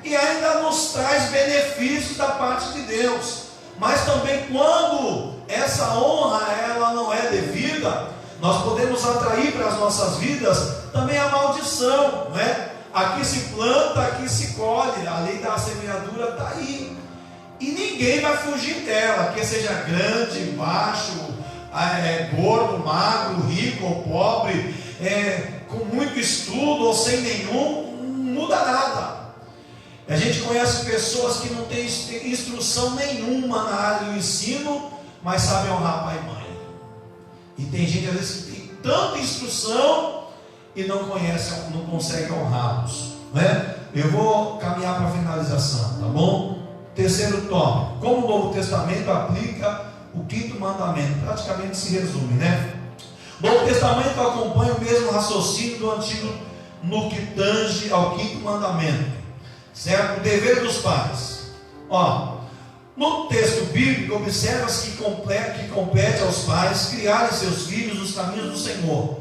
A: e ainda nos traz benefícios da parte de Deus. Mas também quando essa honra ela não é devida, nós podemos atrair para as nossas vidas também a maldição, não é? Aqui se planta, aqui se colhe, a lei da semeadura está aí, e ninguém vai fugir dela, que seja grande, baixo, gordo, magro, rico ou pobre, com muito estudo ou sem nenhum, não muda nada. A gente conhece pessoas que não têm instrução nenhuma na área do ensino, mas sabem honrar pai e mãe. E tem gente às vezes que tem tanta instrução e não conhece, não consegue honrá-los, né? Eu vou caminhar para a finalização, tá bom? Terceiro tópico: como o Novo Testamento aplica o 5º mandamento. Praticamente se resume, né? O Novo Testamento acompanha o mesmo raciocínio do Antigo no que tange ao 5º mandamento, certo? O dever dos pais. No texto bíblico, observa-se que compete aos pais criarem seus filhos nos caminhos do Senhor.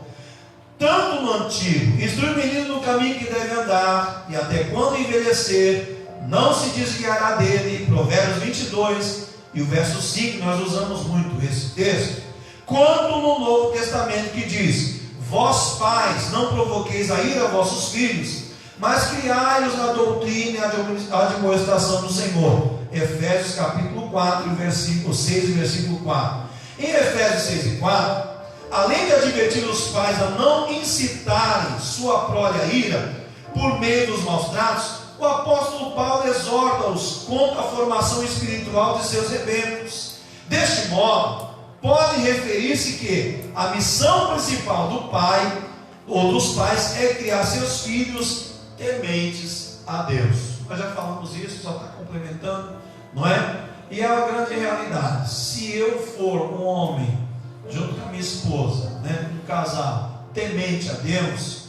A: Tanto no Antigo, instrui o menino no caminho que deve andar, e até quando envelhecer, não se desviará dele. Provérbios 22, e o verso 5, nós usamos muito esse texto. Quanto no Novo Testamento, que diz: vós pais, não provoqueis a ira a vossos filhos, mas criai-os na doutrina e a admoestação do Senhor. Efésios capítulo 4, versículo 6 e versículo 4. Em Efésios 6 e 4, além de advertir os pais a não incitarem sua própria ira por meio dos maus tratos, o apóstolo Paulo exorta-os contra a formação espiritual de seus rebentos. Deste modo, pode referir-se que a missão principal do pai ou dos pais é criar seus filhos tementes a Deus. Nós já falamos isso, só está complementando, não é? E é uma grande realidade. Se eu for um homem, junto com a minha esposa, né, um casal temente a Deus,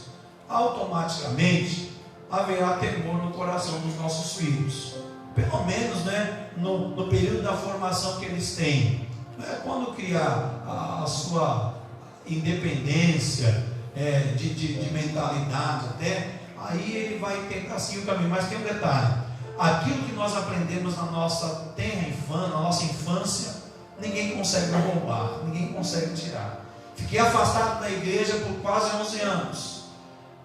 A: automaticamente haverá temor no coração dos nossos filhos, pelo menos, né, no período da formação que eles têm, né? Quando criar a sua independência de mentalidade até, aí ele vai tentar seguir o caminho. Mas tem um detalhe: aquilo que nós aprendemos na nossa na nossa infância, ninguém consegue roubar, ninguém consegue tirar. Fiquei afastado da igreja por quase 11 anos,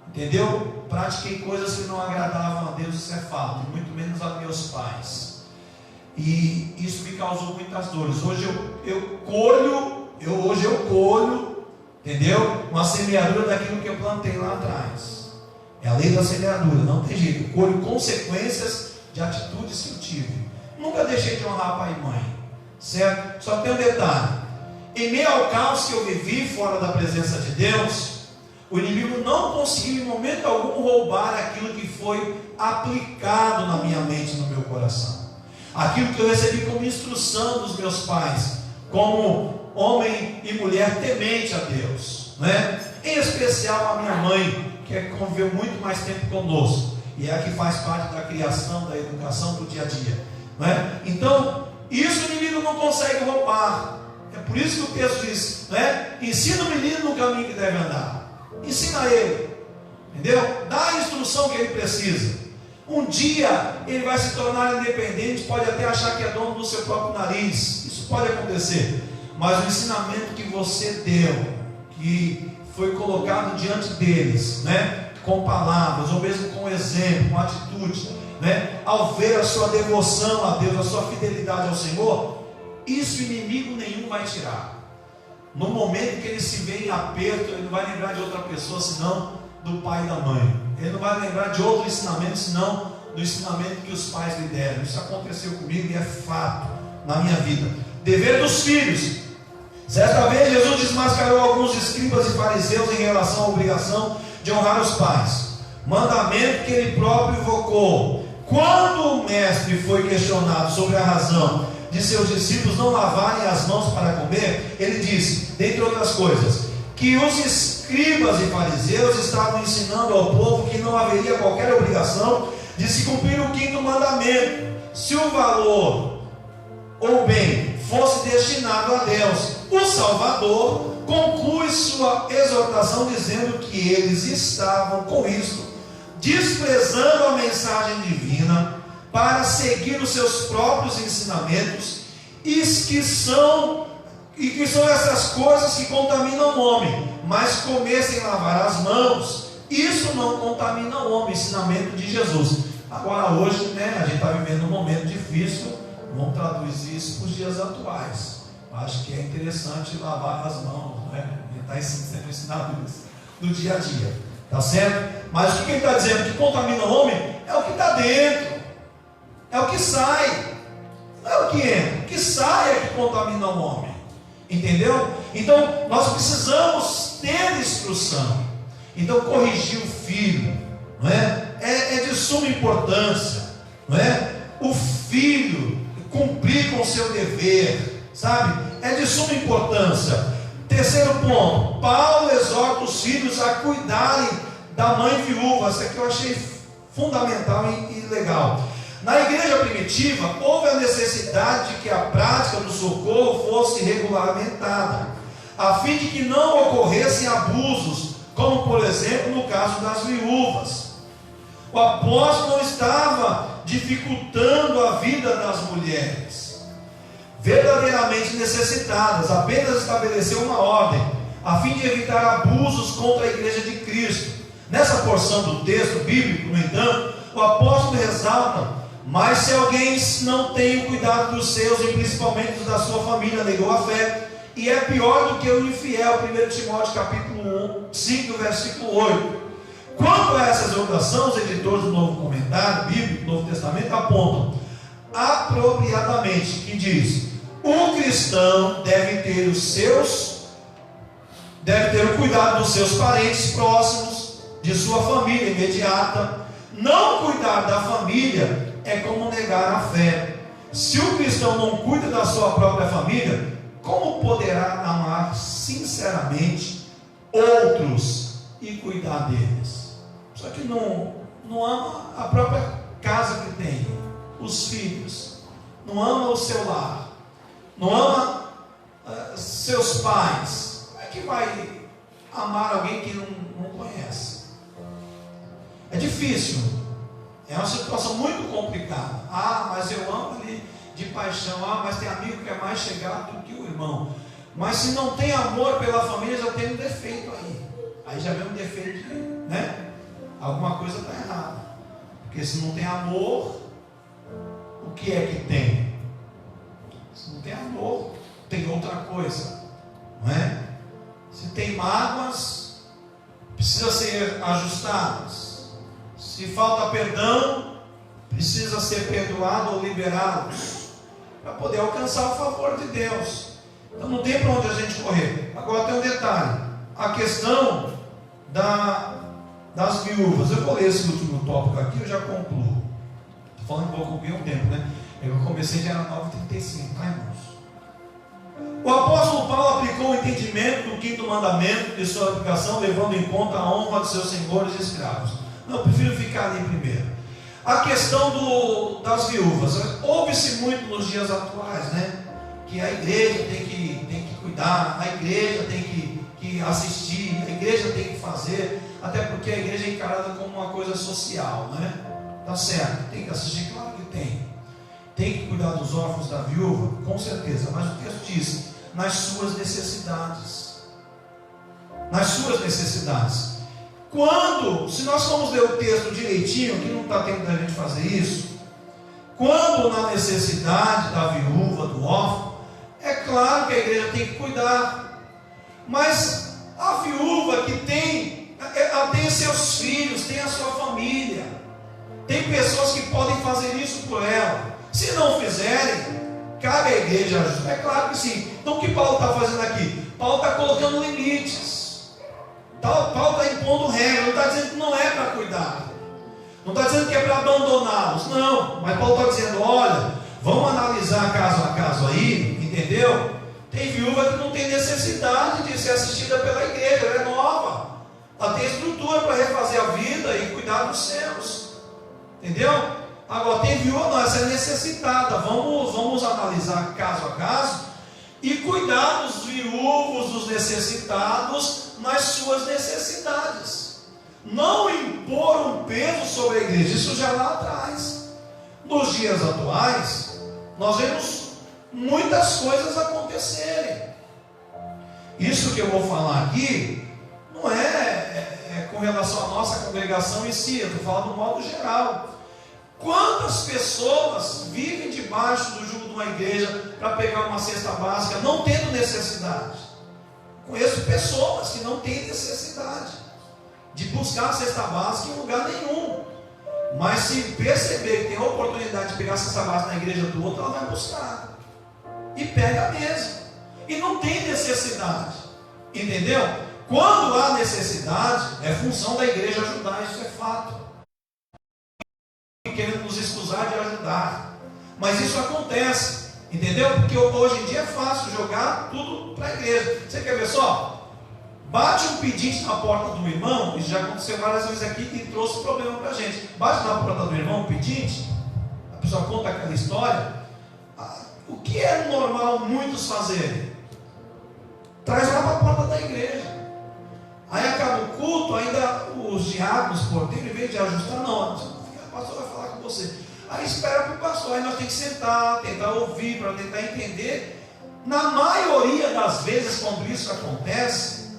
A: entendeu? Pratiquei coisas que não agradavam a Deus, isso é fato, muito menos a meus pais, e isso me causou muitas dores. Hoje eu colho, entendeu? Uma semeadura daquilo que eu plantei lá atrás. É a lei da semeadura, não tem jeito. Eu colho consequências de atitudes que eu tive. Nunca deixei de honrar pai e mãe, certo? Só tem um detalhe: em meio ao caos que eu vivi fora da presença de Deus, o inimigo não conseguiu em momento algum roubar aquilo que foi aplicado na minha mente, no meu coração, aquilo que eu recebi como instrução dos meus pais, como homem e mulher temente a Deus, né? Em especial a minha mãe, que conviveu muito mais tempo conosco, e é a que faz parte da criação, da educação do dia a dia, não é? Então, isso o inimigo não consegue roubar. É por isso que o texto diz, né? Ensina o menino no caminho que deve andar. Ensina ele, entendeu? Dá a instrução que ele precisa. Um dia ele vai se tornar independente, pode até achar que é dono do seu próprio nariz. Isso pode acontecer. Mas o ensinamento que você deu, que foi colocado diante deles, né? Com palavras, ou mesmo com exemplo, com atitude, né? Ao ver a sua devoção a Deus, a sua fidelidade ao Senhor, isso inimigo nenhum vai tirar. No momento que ele se vê em aperto, ele não vai lembrar de outra pessoa senão do pai e da mãe. Ele não vai lembrar de outro ensinamento senão do ensinamento que os pais lhe deram. Isso aconteceu comigo e é fato na minha vida. Dever dos filhos. Certa vez Jesus desmascarou alguns escribas e fariseus em relação à obrigação de honrar os pais, mandamento que ele próprio invocou. Quando o mestre foi questionado sobre a razão de seus discípulos não lavarem as mãos para comer, ele disse, dentre outras coisas, que os escribas e fariseus estavam ensinando ao povo que não haveria qualquer obrigação de se cumprir o 5º mandamento, se o valor ou bem fosse destinado a Deus. O Salvador conclui sua exortação dizendo que eles estavam com isso desprezando a mensagem divina para seguir os seus próprios ensinamentos, e que são E que são essas coisas que contaminam o homem, mas comer sem lavar as mãos, isso não contamina o homem, ensinamento de Jesus. Agora hoje, né, a gente está vivendo um momento difícil, vamos traduzir isso para os dias atuais. Acho que é interessante lavar as mãos, né? Ele está sendo ensinado isso no dia a dia, tá certo? Mas o que ele está dizendo? Que contamina o homem é o que está dentro, é o que sai, não é o que entra, o que sai é que contamina o homem, entendeu? Então nós precisamos ter instrução. Então corrigir o filho, não é? É de suma importância, não é? O filho cumprir com o seu dever, sabe? É de suma importância. Terceiro ponto, Paulo exorta os filhos a cuidarem da mãe viúva. Isso aqui eu achei fundamental e legal. Na igreja primitiva, houve a necessidade de que a prática do socorro fosse regulamentada, a fim de que não ocorressem abusos, como por exemplo no caso das viúvas. O apóstolo não estava dificultando a vida das mulheres verdadeiramente necessitadas, apenas estabeleceu uma ordem, a fim de evitar abusos contra a igreja de Cristo. Nessa porção do texto bíblico, no entanto, o apóstolo ressalta: mas se alguém não tem o cuidado dos seus, e principalmente dos da sua família, negou a fé, e é pior do que o infiel. 1 Timóteo capítulo 5, versículo 8. Quanto a essa exortação, os editores do Novo Comentário Bíblico, do Novo Testamento, apontam apropriadamente, que diz: o cristão deve ter o cuidado dos seus parentes próximos, de sua família imediata. Não cuidar da família é como negar a fé. Se o cristão não cuida da sua própria família, como poderá amar sinceramente outros e cuidar deles? Só que não ama a própria casa que tem, os filhos, não ama o seu lar, não ama seus pais. Como é que vai amar alguém que não conhece? É difícil, é uma situação muito complicada. Mas eu amo ele de paixão. Mas tem amigo que é mais chegado do que o irmão. Mas se não tem amor pela família, já tem um defeito aí. Aí já vem um defeito, né? Alguma coisa está errada. Porque se não tem amor, o que é que tem? Se não tem amor, tem outra coisa, não é? Se tem mágoas, precisa ser ajustadas. Se falta perdão, precisa ser perdoado ou liberado, para poder alcançar o favor de Deus. Então não tem para onde a gente correr. Agora tem um detalhe, a questão das viúvas. Eu vou ler esse último tópico aqui, eu já concluo. Estou falando que vou cumprir um tempo, né? Eu comecei já era 9h35, tá, irmãos? O apóstolo Paulo aplicou o entendimento do 5º mandamento de sua aplicação, levando em conta a honra de seus senhores e escravos. Não, eu prefiro ficar ali primeiro. A questão das viúvas. Ouve-se muito nos dias atuais, né? Que a igreja tem que cuidar, a igreja tem que assistir, a igreja tem que fazer, até porque a igreja é encarada como uma coisa social, né? Tá certo, tem que assistir, claro que tem. Tem que cuidar dos órfãos, da viúva, com certeza, mas o texto diz: nas suas necessidades. Nas suas necessidades. Se nós formos ler o texto direitinho, que não está tempo da gente fazer isso, quando na necessidade da viúva, do órfão, é claro que a igreja tem que cuidar, mas a viúva que ela tem seus filhos, tem a sua família, tem pessoas que podem fazer isso por ela. Se não fizerem, cabe à igreja ajudar. É claro que sim. Então o que Paulo está fazendo aqui? Paulo está colocando limites. Paulo está impondo regra. Não está dizendo que não é para cuidar, não está dizendo que é para abandoná-los, não. Mas Paulo está dizendo: olha, vamos analisar caso a caso aí, entendeu? Tem viúva que não tem necessidade de ser assistida pela igreja, ela é nova, ela tem estrutura para refazer a vida e cuidar dos seus, entendeu? Agora tem viúva, não, essa é necessitada. Vamos analisar caso a caso e cuidar dos viúvos, dos necessitados nas suas necessidades. Não impor um peso sobre a igreja, isso já lá atrás. Nos dias atuais, nós vemos muitas coisas acontecerem. Isso que eu vou falar aqui não é com relação à nossa congregação em si, eu estou falando do modo geral. Quantas pessoas vivem debaixo do jugo de uma igreja para pegar uma cesta básica, não tendo necessidade? Conheço pessoas que não têm necessidade de buscar a cesta básica em lugar nenhum, mas se perceber que tem a oportunidade de pegar a cesta básica na igreja do outro, ela vai buscar e pega mesmo, e não tem necessidade, entendeu? Quando há necessidade, é função da igreja ajudar, isso é fato. Querendo nos excusar de ajudar, mas isso acontece, entendeu? Porque hoje em dia é fácil jogar tudo para a igreja. Você quer ver só? Bate um pedinte na porta do irmão, isso já aconteceu várias vezes aqui e trouxe problema para a gente. Bate na porta do irmão um pedinte, a pessoa conta aquela história. O que é normal muitos fazerem? Traz lá para a porta da igreja. Aí acaba o culto, ainda os diáconos, porteiros, em vez de ajustar, não, o pastor vai falar com você. Aí espera para o pastor, aí nós temos que sentar, tentar ouvir, para tentar entender. Na maioria das vezes, quando isso acontece,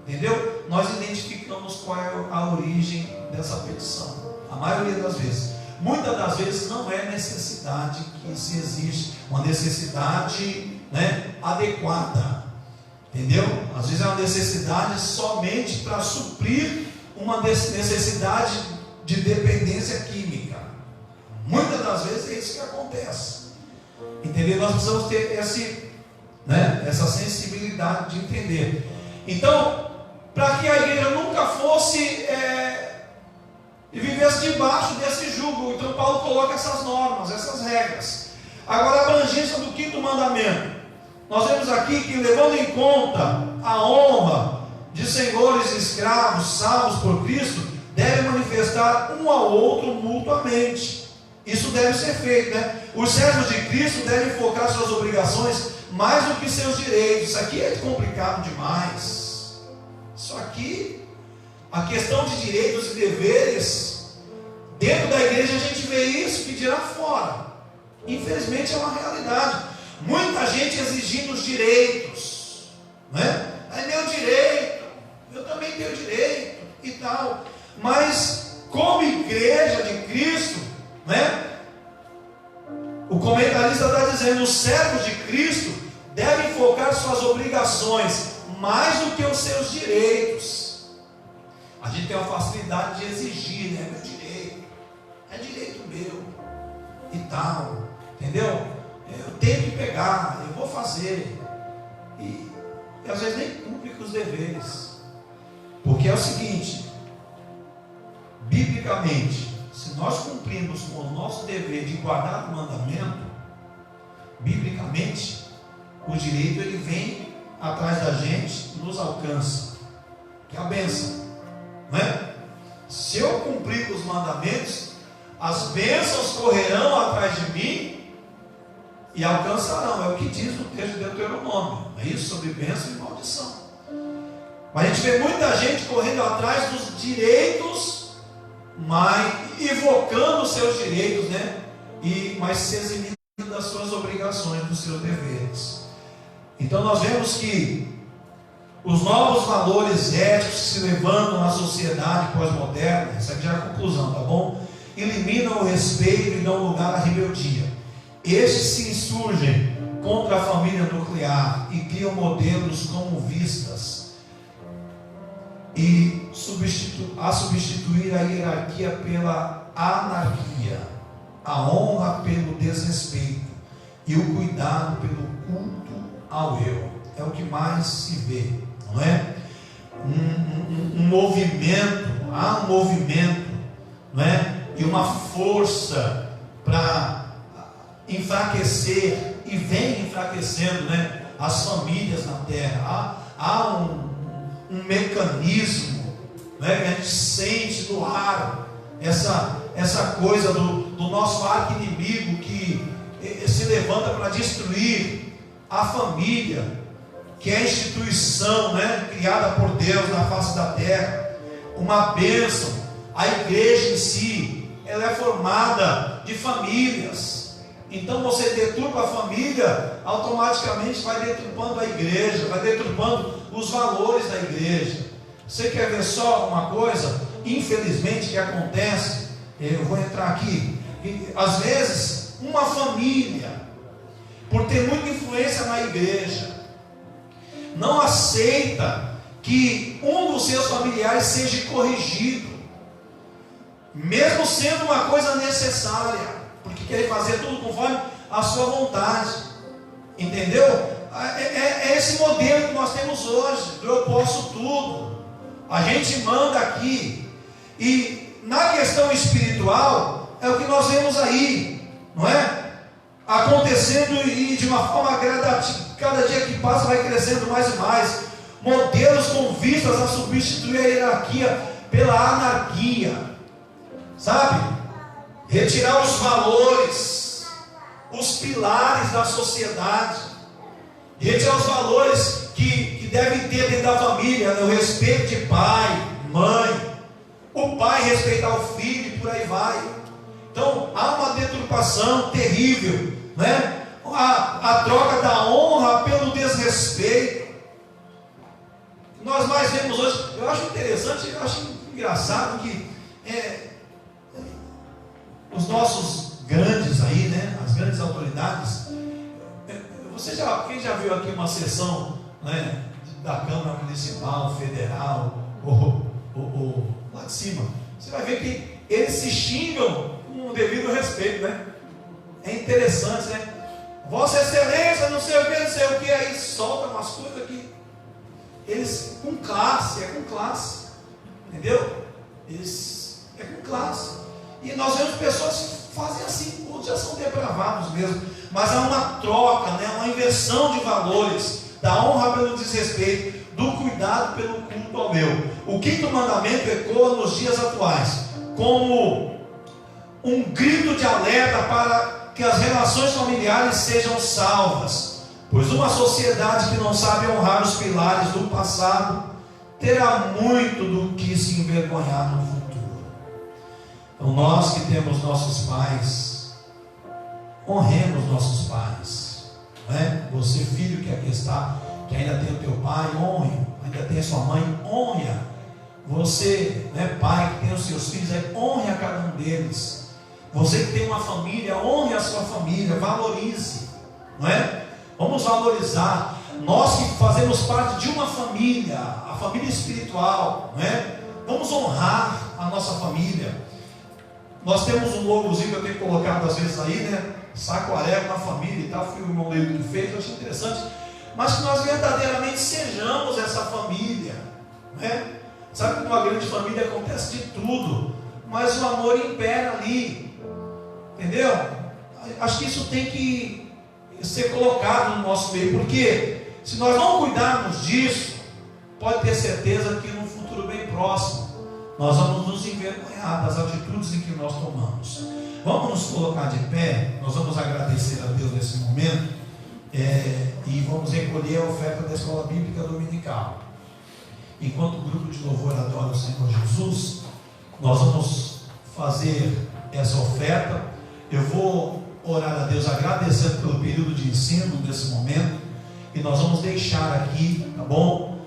A: entendeu? Nós identificamos qual é a origem dessa petição. A maioria das vezes. Muitas das vezes não é necessidade que se existe, uma necessidade, né, adequada. Entendeu? Às vezes é uma necessidade somente para suprir uma necessidade de dependência química. Muitas das vezes é isso que acontece. Entendeu? Nós precisamos ter essa sensibilidade de entender. Então, para que a igreja nunca fosse e vivesse debaixo desse jugo, então Paulo coloca essas normas, essas regras. Agora, a abrangência do 5º mandamento. Nós vemos aqui que, levando em conta a honra de senhores e escravos salvos por Cristo, deve manifestar um ao outro mutuamente. Isso deve ser feito, né? Os servos de Cristo devem focar suas obrigações mais do que seus direitos. Isso aqui é complicado demais. Isso aqui, a questão de direitos e deveres, dentro da igreja a gente vê isso, que dirá fora. Infelizmente é uma realidade. Muita gente exigindo os direitos, né? É meu direito, eu também tenho direito e tal. Mas como igreja de Cristo, né? O comentarista está dizendo: os servos de Cristo devem focar suas obrigações mais do que os seus direitos. A gente tem uma facilidade de exigir, né? Meu direito, é direito meu e tal, entendeu? Eu tenho que pegar, eu vou fazer, e às vezes nem cumpre com os deveres, porque é o seguinte, biblicamente, se nós cumprirmos com o nosso dever de guardar o mandamento, biblicamente, o direito ele vem atrás da gente, nos alcança, que é a bênção, não é? Se eu cumprir com os mandamentos, as bênçãos correrão atrás de mim e alcançarão, é o que diz o texto de Deuteronômio, é isso, sobre bênção e maldição. Mas a gente vê muita gente correndo atrás dos direitos, mas evocando os seus direitos, né? Mas se eximindo das suas obrigações, dos seus deveres. Então nós vemos que os novos valores éticos que se levantam na sociedade pós-moderna, essa aqui já é a conclusão, tá bom? Eliminam o respeito e dão lugar à rebeldia. Estes se insurgem contra a família nuclear e criam modelos como vistas e substituir a hierarquia pela anarquia, a honra pelo desrespeito e o cuidado pelo culto ao eu. É o que mais se vê, não é? Um movimento, há um movimento, não é? E uma força para enfraquecer, e vem enfraquecendo, né, as famílias na terra. Há um mecanismo, né, que a gente sente no ar, essa coisa do nosso arqui-inimigo que se levanta para destruir a família, que é a instituição, né, criada por Deus na face da terra, uma bênção. A igreja em si, ela é formada de famílias, Então você deturpa a família, automaticamente vai deturpando a igreja, vai deturpando os valores da igreja. Você quer ver só uma coisa? Infelizmente que acontece, eu vou entrar aqui, às vezes uma família, por ter muita influência na igreja, não aceita que um dos seus familiares seja corrigido, mesmo sendo uma coisa necessária, porque quer fazer tudo conforme a sua vontade, entendeu? É esse modelo que nós temos hoje, do eu posso tudo, a gente manda aqui, e na questão espiritual, é o que nós vemos aí, não é? Acontecendo e de uma forma gradativa, cada dia que passa vai crescendo mais e mais, modelos com vistas a substituir a hierarquia pela anarquia, sabe? Retirar os valores, os pilares da sociedade, retirar os valores que devem ter dentro da família, o respeito de pai, mãe, o pai respeitar o filho e por aí vai. Então há uma deturpação terrível, né? A troca da honra pelo desrespeito. Nós mais vemos hoje, eu acho interessante, eu acho engraçado que os nossos grandes aí, né, as grandes autoridades, quem já viu aqui uma sessão, né, da Câmara Municipal, Federal, ou lá de cima, você vai ver que eles se xingam com o devido respeito, né? É interessante, né? Vossa Excelência, não sei o que, aí solta umas coisas que eles, com classe, entendeu? Eles, é com classe. E nós vemos pessoas que fazem assim, outros já são depravados mesmo, mas há uma troca, né? Uma inversão de valores, da honra pelo desrespeito, do cuidado pelo culto ao meu. O quinto mandamento ecoa nos dias atuais, como um grito de alerta para que as relações familiares sejam salvas, pois uma sociedade que não sabe honrar os pilares do passado, terá muito do que se envergonhar no futuro. Então nós que temos nossos pais, honremos nossos pais, não é? Você filho que aqui está, que ainda tem o teu pai, honre, ainda tem a sua mãe, honre. Você, né, pai, que tem os seus filhos, honre a cada um deles. Você que tem uma família, honre a sua família, valorize, não é? Vamos valorizar. Nós que fazemos parte de uma família, a família espiritual, não é? Vamos honrar a nossa família. Nós temos um logozinho que eu tenho colocado às vezes aí, né? Sacoaré, uma família e tal, foi o irmão dele que fez, eu achei interessante. Mas que nós verdadeiramente sejamos essa família, né? Sabe que numa grande família acontece de tudo, mas o amor impera ali, entendeu? Acho que isso tem que ser colocado no nosso meio, porque se nós não cuidarmos disso, pode ter certeza que no futuro bem próximo, nós vamos nos envergonhar das atitudes em que nós tomamos. Vamos nos colocar de pé, nós vamos agradecer a Deus nesse momento, e vamos recolher a oferta da escola bíblica dominical. Enquanto o grupo de louvor adora o Senhor Jesus, nós vamos fazer essa oferta. Eu vou orar a Deus agradecendo pelo período de ensino nesse momento, e nós vamos deixar aqui, tá bom?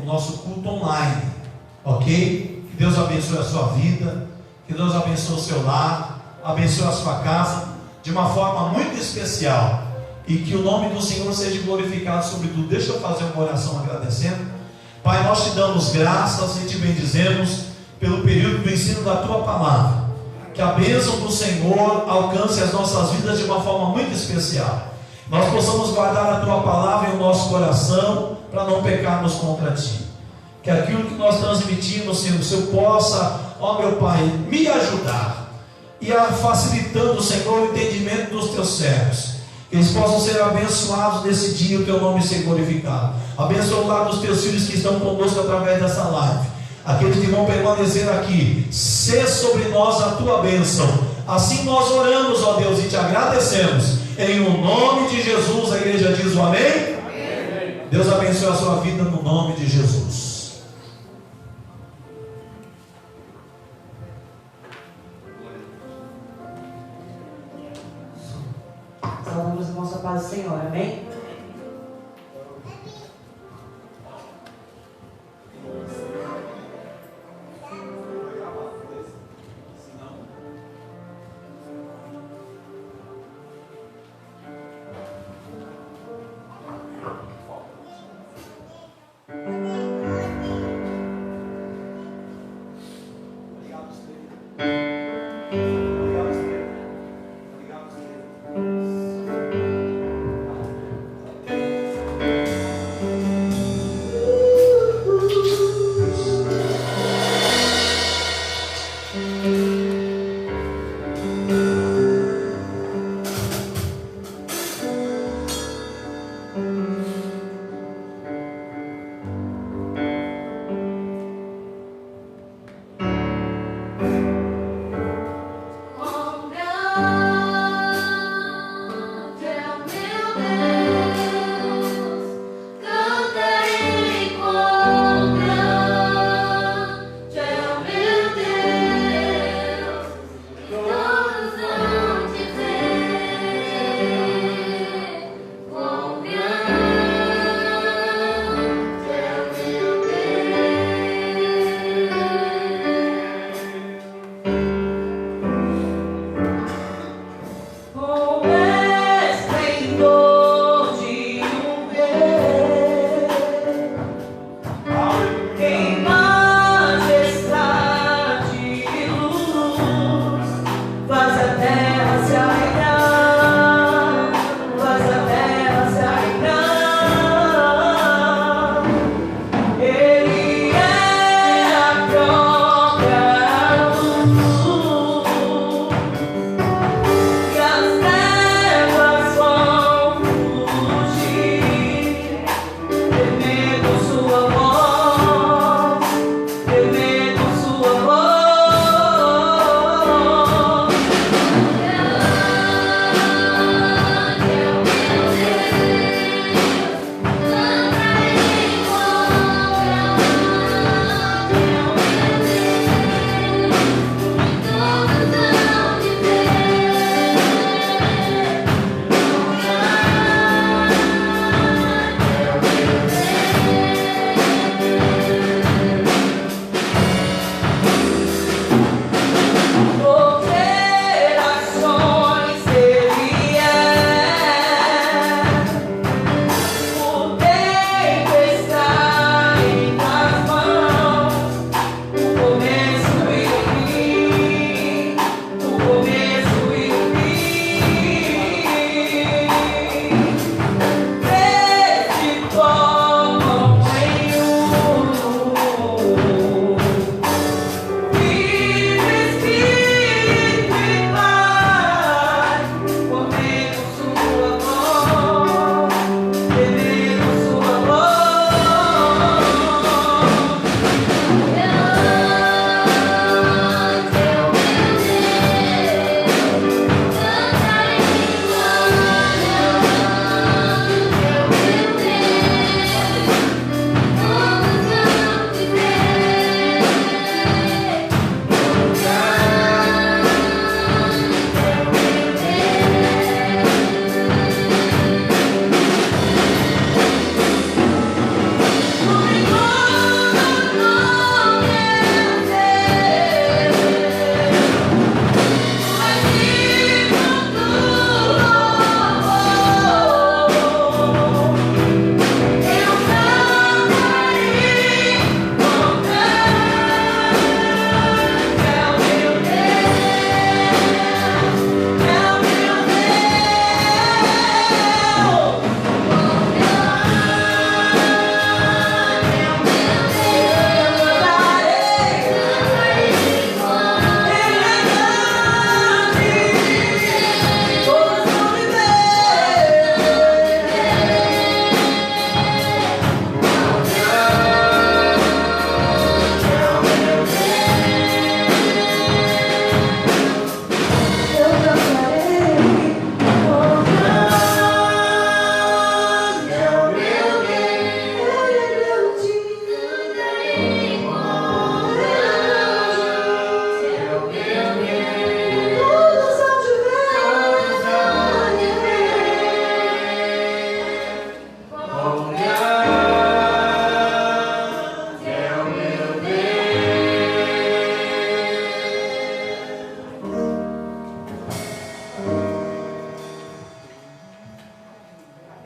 A: O nosso culto online, ok? Que Deus abençoe a sua vida, que Deus abençoe o seu lar, abençoe a sua casa de uma forma muito especial, e que o nome do Senhor seja glorificado sobre tudo. Deixa eu fazer uma oração agradecendo. Pai, nós te damos graças e te bendizemos pelo período do ensino da tua palavra. Que a bênção do Senhor alcance as nossas vidas de uma forma muito especial. Nós possamos guardar a tua palavra em nosso coração para não pecarmos contra ti. Que aquilo que nós transmitimos, Senhor, o Senhor possa, ó meu Pai, me ajudar e facilitando, Senhor, o entendimento dos teus servos. Que eles possam ser abençoados nesse dia, o teu nome ser glorificado. Abençoa o lar dos teus filhos que estão conosco através dessa live. Aqueles que vão permanecer aqui, sê sobre nós a tua bênção. Assim nós oramos, ó Deus, e te agradecemos. Em o nome de Jesus, a igreja diz o amém? Amém. Deus abençoe a sua vida no nome de Jesus.
D: paz do Senhor. Amém?